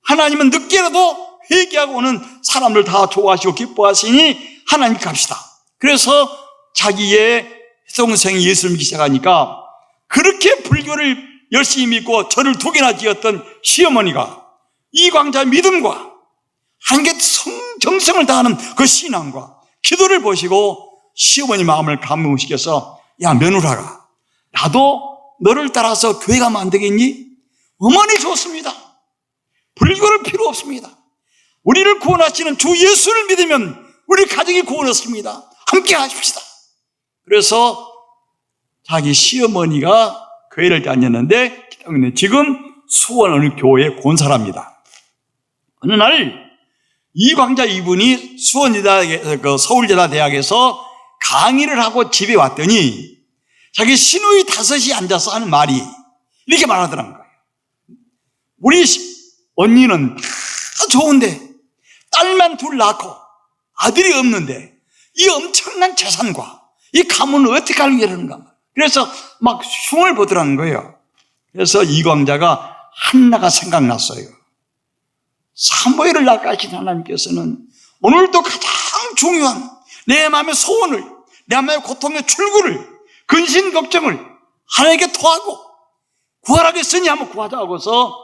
하나님은 늦게라도 회개하고 오는 사람들 다 좋아하시고 기뻐하시니 하나님 갑시다. 그래서 자기의 동생이 예수를 믿기 시작하니까 그렇게 불교를 열심히 믿고 절을 2개나 지었던 시어머니가 이광자의 믿음과 한계 정성을 다하는 그 신앙과 기도를 보시고 시어머니 마음을 감동시켜서 야 며느라가 나도 너를 따라서 교회 가면 안 되겠니? 어머니 좋습니다. 불교를 필요 없습니다. 우리를 구원하시는 주 예수를 믿으면 우리 가정이 구원 얻습니다. 함께 하십시다. 그래서 자기 시어머니가 교회를 다녔는데 지금 수원 어느 교회의 권사랍니다. 어느 날 이광자 이분이 서울예대대학에서 강의를 하고 집에 왔더니 자기 시누이 5이 앉아서 하는 말이 이렇게 말하더란 거예요. 우리 언니는 다 좋은데 딸만 2 낳고 아들이 없는데 이 엄청난 재산과 이 가문을 어떻게 하려고 이러는가. 그래서 막 흉을 보더라는 거예요. 그래서 이광자가 한나가 생각났어요. 사무엘을 낳아가신 하나님께서는 오늘도 가장 중요한 내 마음의 소원을, 내 마음의 고통의 출구를 근심 걱정을 하나님께 토하고 구하라겠으니 한번 구하자 하고서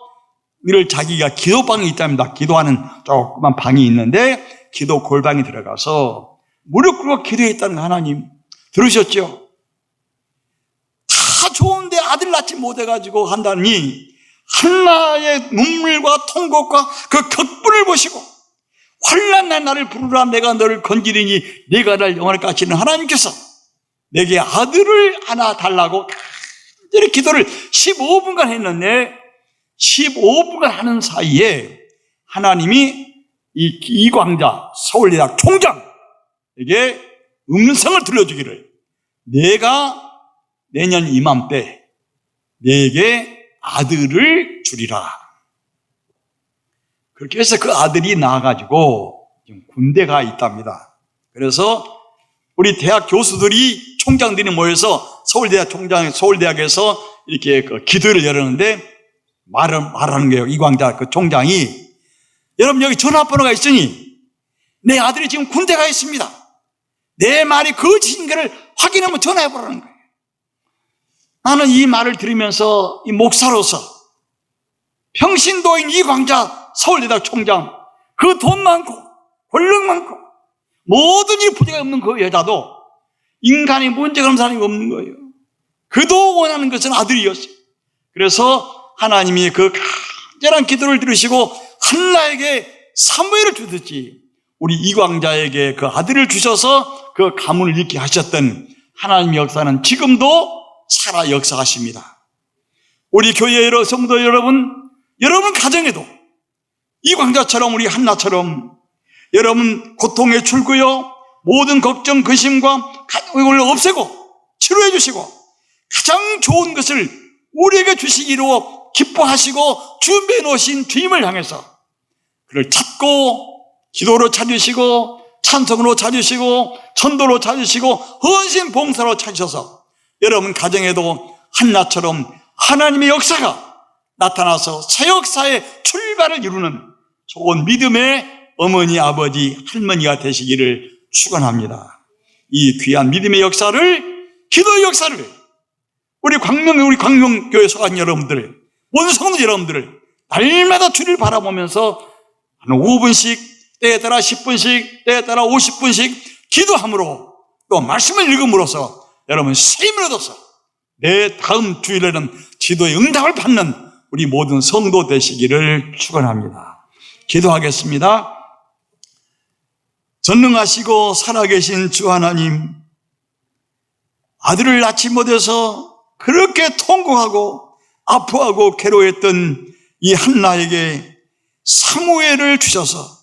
늘 자기가 기도방이 있답니다. 기도하는 조그만 방이 있는데 기도 골방에 들어가서 무릎 꿇고 기도했다는 거 하나님 들으셨죠? 다 좋은데 아들 낳지 못해가지고 한다니 한나의 눈물과 통곡과 그 격분을 보시고 환난날 나를 부르라 내가 너를 건지리니 네가 날 영원히 까시는 하나님께서 내게 아들을 하나 달라고 간절히 기도를 15분간 했는데 15분간 하는 사이에 하나님이 이 이광자 서울대학 총장에게 음성을 들려주기를 내가 내년 이맘때 내게 아들을 주리라. 그렇게 해서 그 아들이 나와가지고 지금 군대가 있답니다. 그래서 우리 대학 교수들이 총장들이 모여서 서울대학에서 이렇게 그 기도를 열었는데 말하는 거예요. 이광자 그 총장이 여러분 여기 전화번호가 있으니 내 아들이 지금 군대가 있습니다. 내 말이 거짓인 것을 확인하면 전화해보라는 거예요. 나는 이 말을 들으면서 이 목사로서 평신도인 이광자 서울대학 총장 그 돈 많고 권력 많고 모든 일 부재가 없는 그 여자도 인간이 문제가 없는 사람이 없는 거예요. 그도 원하는 것은 아들이었어요. 그래서 하나님이 그 간절한 기도를 들으시고 한나에게 사무엘을 주듯이 우리 이광자에게 그 아들을 주셔서 그 가문을 잇게 하셨던 하나님의 역사는 지금도 살아 역사하십니다. 우리 교회 여러 성도 여러분 가정에도 이광자처럼 우리 한나처럼 여러분 고통의 출구요 모든 걱정 근심과 이걸 없애고 치료해 주시고 가장 좋은 것을 우리에게 주시기로 기뻐하시고 준비해 놓으신 주님을 향해서 그를 찾고 기도로 찾으시고 찬송으로 찾으시고 전도로 찾으시고 헌신 봉사로 찾으셔서 여러분 가정에도 한나처럼 하나님의 역사가 나타나서 새 역사의 출발을 이루는 좋은 믿음의 어머니, 아버지, 할머니가 되시기를 축원합니다. 이 귀한 믿음의 역사를, 기도의 역사를 우리 광명교회 속한 여러분들, 원성도 여러분들 날마다 주를 바라보면서 한 5분씩, 때에 따라 10분씩, 때에 따라 50분씩 기도함으로 또 말씀을 읽음으로써 여러분 힘을 얻어서 내 다음 주일에는 기도의 응답을 받는 우리 모든 성도 되시기를 축원합니다. 기도하겠습니다. 전능하시고 살아계신 주 하나님, 아들을 낳지 못해서 그렇게 통곡하고 아파하고 괴로워했던 이 한나에게 사무엘을 주셔서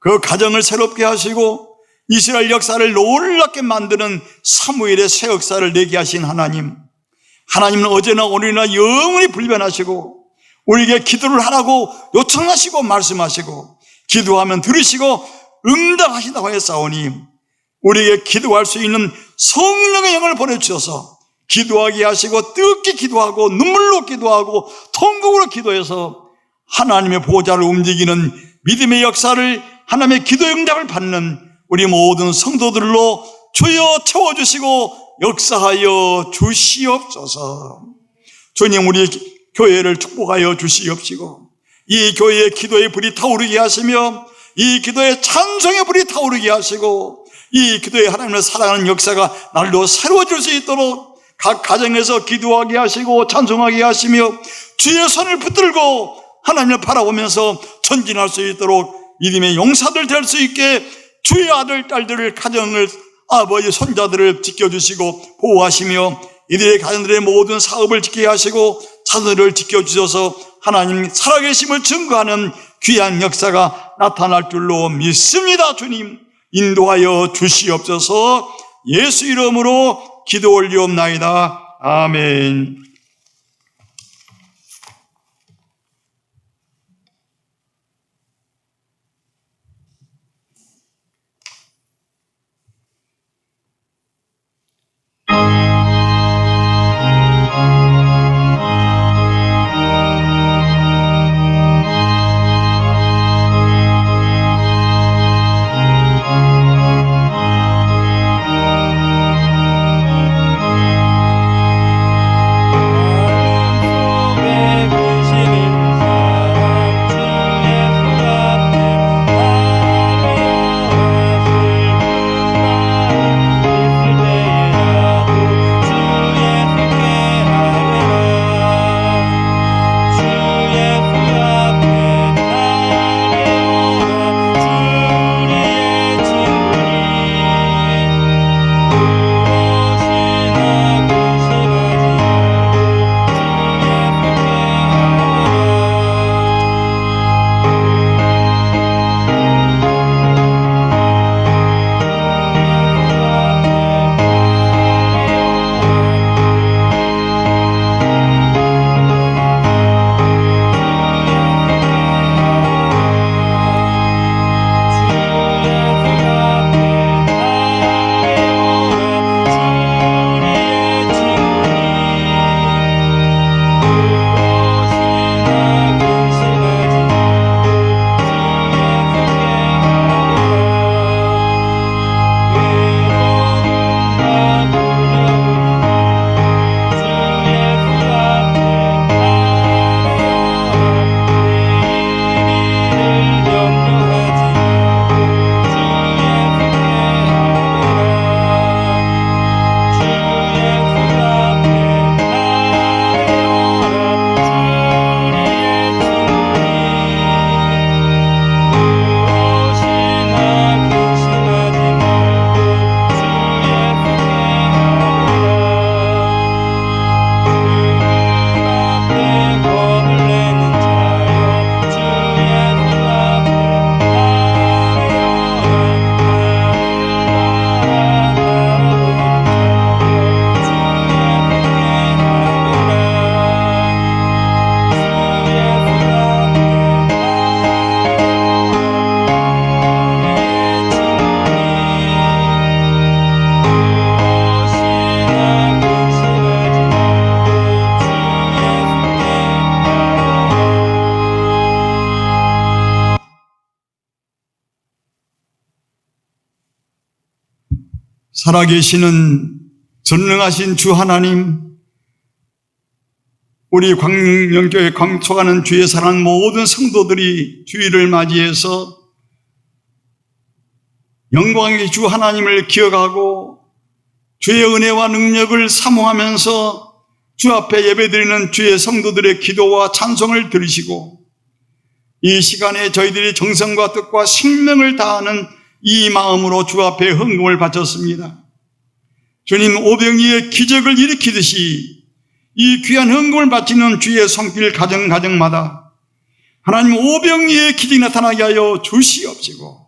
그 가정을 새롭게 하시고 이스라엘 역사를 놀랍게 만드는 사무엘의 새 역사를 내게 하신 하나님, 하나님은 어제나 오늘이나 영원히 불변하시고 우리에게 기도를 하라고 요청하시고 말씀하시고 기도하면 들으시고 응답하신다고 했사오니 우리에게 기도할 수 있는 성령의 영을 보내주셔서 기도하게 하시고 뜨겁게 기도하고 눈물로 기도하고 통곡으로 기도해서 하나님의 보좌를 움직이는 믿음의 역사를 하나님의 기도의 응답을 받는 우리 모든 성도들로 주여 채워주시고 역사하여 주시옵소서. 주님, 우리 교회를 축복하여 주시옵시고 이 교회의 기도의 불이 타오르게 하시며 이 기도의 찬송의 불이 타오르게 하시고 이 기도의 하나님을 사랑하는 역사가 날로 새로워질 수 있도록 각 가정에서 기도하게 하시고 찬송하게 하시며 주의 손을 붙들고 하나님을 바라보면서 전진할 수 있도록 믿음의 용사들 될 수 있게 주의 아들, 딸들을, 가정을, 아버지, 손자들을 지켜주시고 보호하시며 이들의 가정들의 모든 사업을 지키게 하시고 자녀들을 지켜주셔서 하나님 살아계심을 증거하는 귀한 역사가 나타날 줄로 믿습니다. 주님, 인도하여 주시옵소서. 예수 이름으로 기도 올리옵나이다. 아멘. 살아계시는 전능하신 주 하나님, 우리 광명교회 광초가는 주의 사랑하는 모든 성도들이 주일을 맞이해서 영광의 주 하나님을 기억하고 주의 은혜와 능력을 사모하면서 주 앞에 예배드리는 주의 성도들의 기도와 찬송을 들으시고 이 시간에 저희들이 정성과 뜻과 생명을 다하는 이 마음으로 주 앞에 헌금을 바쳤습니다. 주님, 오병이의 기적을 일으키듯이 이 귀한 헌금을 바치는 주의 손길 가정가정마다 하나님 오병이의 기적이 나타나게 하여 주시옵시고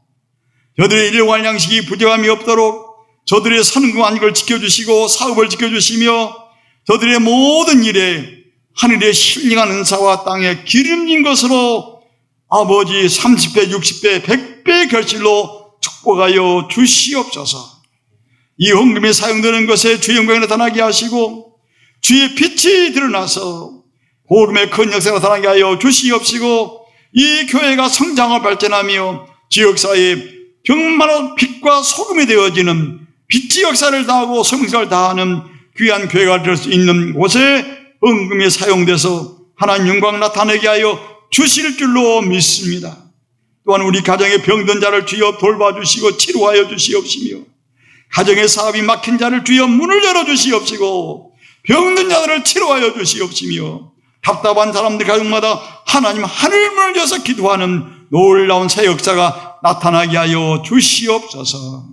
저들의 일용할 양식이 부족함이 없도록 저들의 선거 안익을 지켜주시고 사업을 지켜주시며 저들의 모든 일에 하늘의 신령한 은사와 땅에 기름진 것으로 아버지 30배, 60배, 100배 결실로 축복하여 주시옵소서. 이 헌금이 사용되는 것에 주의 영광이 나타나게 하시고 주의 빛이 드러나서 복음의 큰 역사가 나타나게 하여 주시옵시고 이 교회가 성장하고 발전하며 지역사회에 병마로 빛과 소금이 되어지는 빛의 역사를 다하고 성사를 다하는 귀한 교회가 될 수 있는 곳에 헌금이 사용돼서 하나님 영광 나타내게 하여 주실 줄로 믿습니다. 또한 우리 가정의 병든 자를 주여 돌봐주시고 치료하여 주시옵시며 가정의 사업이 막힌 자를 주여 문을 열어주시옵시고 병든 자들을 치료하여 주시옵시며 답답한 사람들 가정마다 하나님 하늘문을 여서 기도하는 놀라운 새 역사가 나타나게 하여 주시옵소서.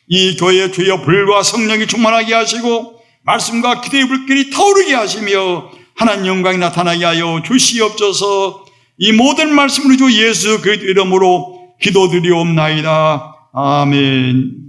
이 교회에 주여 불과 성령이 충만하게 하시고 말씀과 기도의 불길이 타오르게 하시며 하나님 영광이 나타나게 하여 주시옵소서. 이 모든 말씀을 주 예수 그리스도 이름으로 기도드리옵나이다. 아멘.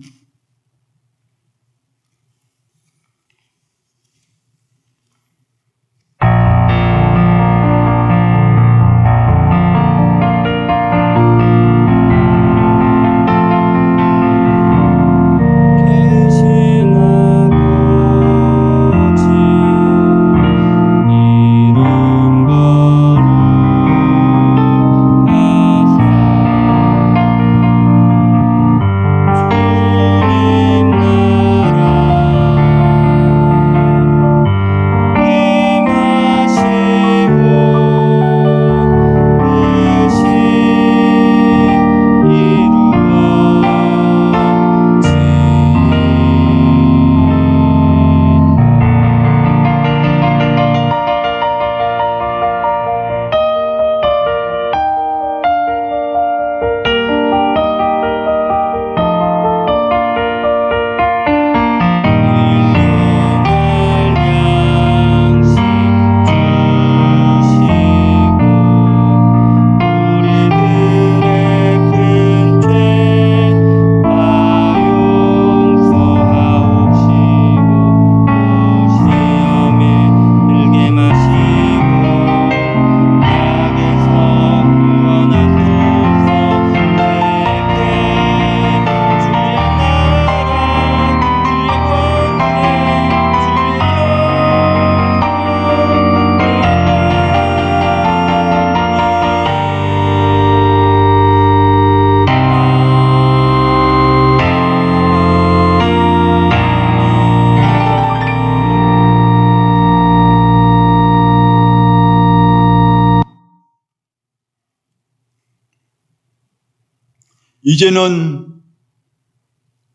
이제는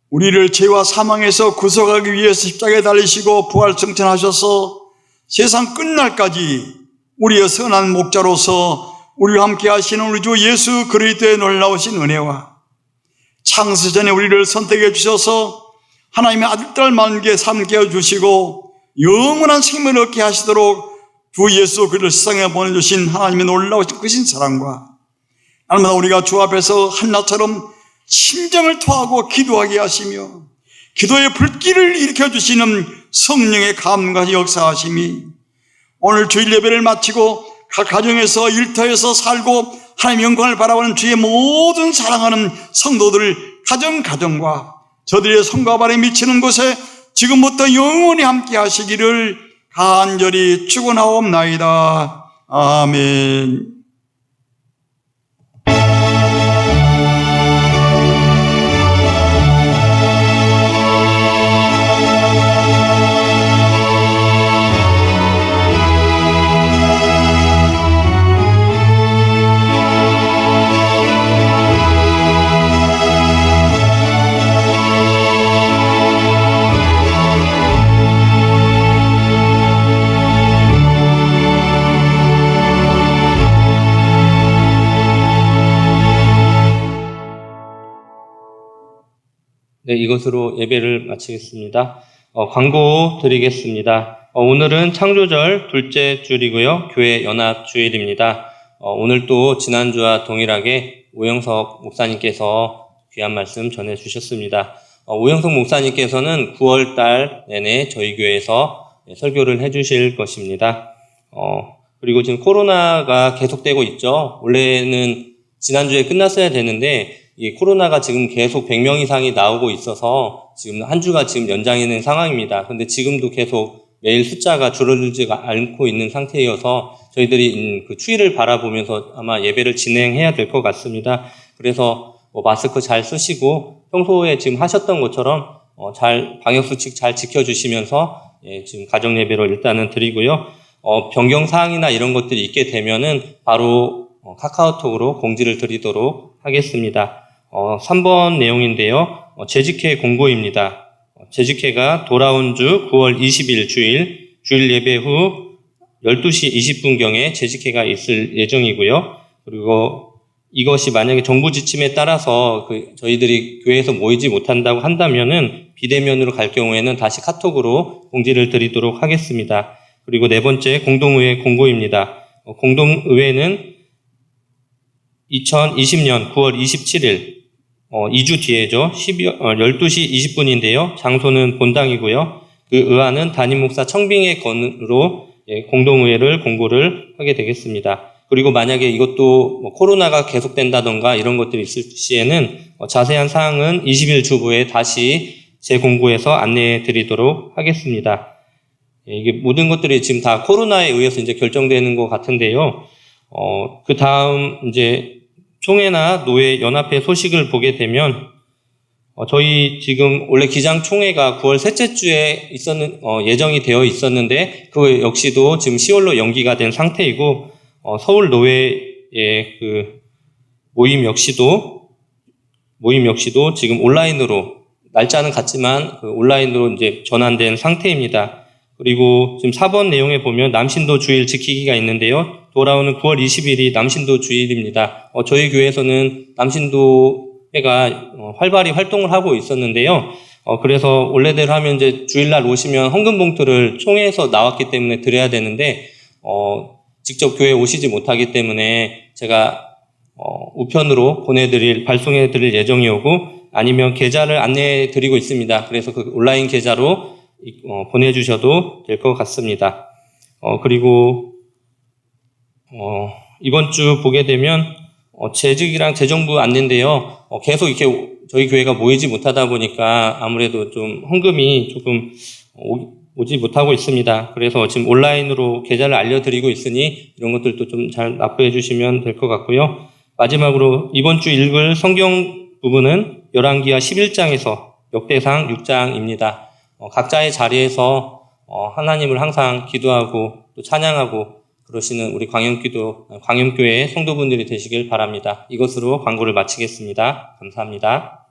우리를 죄와 사망에서 구속하기 위해서 십자가에 달리시고 부활승천하셔서 세상 끝날까지 우리의 선한 목자로서 우리와 함께 하시는 우리 주 예수 그리스도의 놀라우신 은혜와 창세전에 우리를 선택해 주셔서 하나님의 아들들 만개 삼게 해주시고 영원한 생명을 얻게 하시도록 주 예수 그리스도를 세상에 보내주신 하나님의 놀라우신 크신 사랑과 날마다 우리가 주 앞에서 한나처럼 심정을 토하고 기도하게 하시며 기도의 불길을 일으켜주시는 성령의 감동과 역사하심이 오늘 주일 예배를 마치고 각 가정에서 일터에서 살고 하나님의 영광을 바라보는 주의 모든 사랑하는 성도들 가정과 저들의 손과 발에 미치는 곳에 지금부터 영원히 함께 하시기를 간절히 축원하옵나이다. 아멘. 네, 이것으로 예배를 마치겠습니다. 광고 드리겠습니다. 오늘은 창조절 둘째 주일이고요. 교회 연합 주일입니다. 오늘 또 지난주와 동일하게 오영석 목사님께서 귀한 말씀 전해주셨습니다. 오영석 목사님께서는 9월 달 내내 저희 교회에서 설교를 해주실 것입니다. 그리고 지금 코로나가 계속되고 있죠. 원래는 지난주에 끝났어야 되는데 이 코로나가 지금 계속 100명 이상이 나오고 있어서 지금 한 주가 지금 연장이 되는 상황입니다. 그런데 지금도 계속 매일 숫자가 줄어들지가 않고 있는 상태여서 저희들이 그 추이를 바라보면서 아마 예배를 진행해야 될 것 같습니다. 그래서 마스크 잘 쓰시고 평소에 지금 하셨던 것처럼 잘 방역수칙 잘 지켜주시면서 지금 가정 예배로 일단은 드리고요. 변경 사항이나 이런 것들이 있게 되면은 바로 카카오톡으로 공지를 드리도록 하겠습니다. 3번 내용인데요. 재직회 공고입니다. 재직회가 돌아온 주 9월 20일 주일 예배 후 12시 20분경에 재직회가 있을 예정이고요. 그리고 이것이 만약에 정부 지침에 따라서 저희들이 교회에서 모이지 못한다고 한다면은 비대면으로 갈 경우에는 다시 카톡으로 공지를 드리도록 하겠습니다. 그리고 네 번째 공동의회 공고입니다. 공동의회는 2020년 9월 27일 2주 뒤에죠. 12시 20분인데요. 장소는 본당이고요. 그 의안은 담임 목사 청빙의 건으로 공동의회를 공고를 하게 되겠습니다. 그리고 만약에 이것도 코로나가 계속된다던가 이런 것들이 있을 시에는 자세한 사항은 20일 주부에 다시 재공고해서 안내해 드리도록 하겠습니다. 이게 모든 것들이 지금 다 코로나에 의해서 이제 결정되는 것 같은데요. 그 다음 이제 총회나 노회 연합회 소식을 보게 되면 저희 지금 원래 기장총회가 9월 셋째 주에 예정이 되어 있었는데 그 역시도 지금 10월로 연기가 된 상태이고 서울 노회의 그 모임 역시도 지금 온라인으로 날짜는 같지만 그 온라인으로 이제 전환된 상태입니다. 그리고 지금 4번 내용에 보면 남신도 주일 지키기가 있는데요. 돌아오는 9월 20일이 남신도 주일입니다. 저희 교회에서는 남신도회가 활발히 활동을 하고 있었는데요. 그래서 원래대로 하면 이제 주일날 오시면 헌금 봉투를 총회에서 나왔기 때문에 드려야 되는데 직접 교회에 오시지 못하기 때문에 제가 우편으로 발송해드릴 예정이오고 아니면 계좌를 안내해드리고 있습니다. 그래서 그 온라인 계좌로 보내주셔도 될 것 같습니다. 그리고 이번 주 보게 되면 재직이랑 재정부 안내인데요. 계속 이렇게 저희 교회가 모이지 못하다 보니까 아무래도 좀 헌금이 조금 오지 못하고 있습니다. 그래서 지금 온라인으로 계좌를 알려드리고 있으니 이런 것들도 좀 잘 납부해 주시면 될 것 같고요. 마지막으로 이번 주 읽을 성경 부분은 열왕기하 11장에서 역대상 6장입니다. 각자의 자리에서 하나님을 항상 기도하고 또 찬양하고 그러시는 우리 광염교회 성도분들이 되시길 바랍니다. 이것으로 광고를 마치겠습니다. 감사합니다.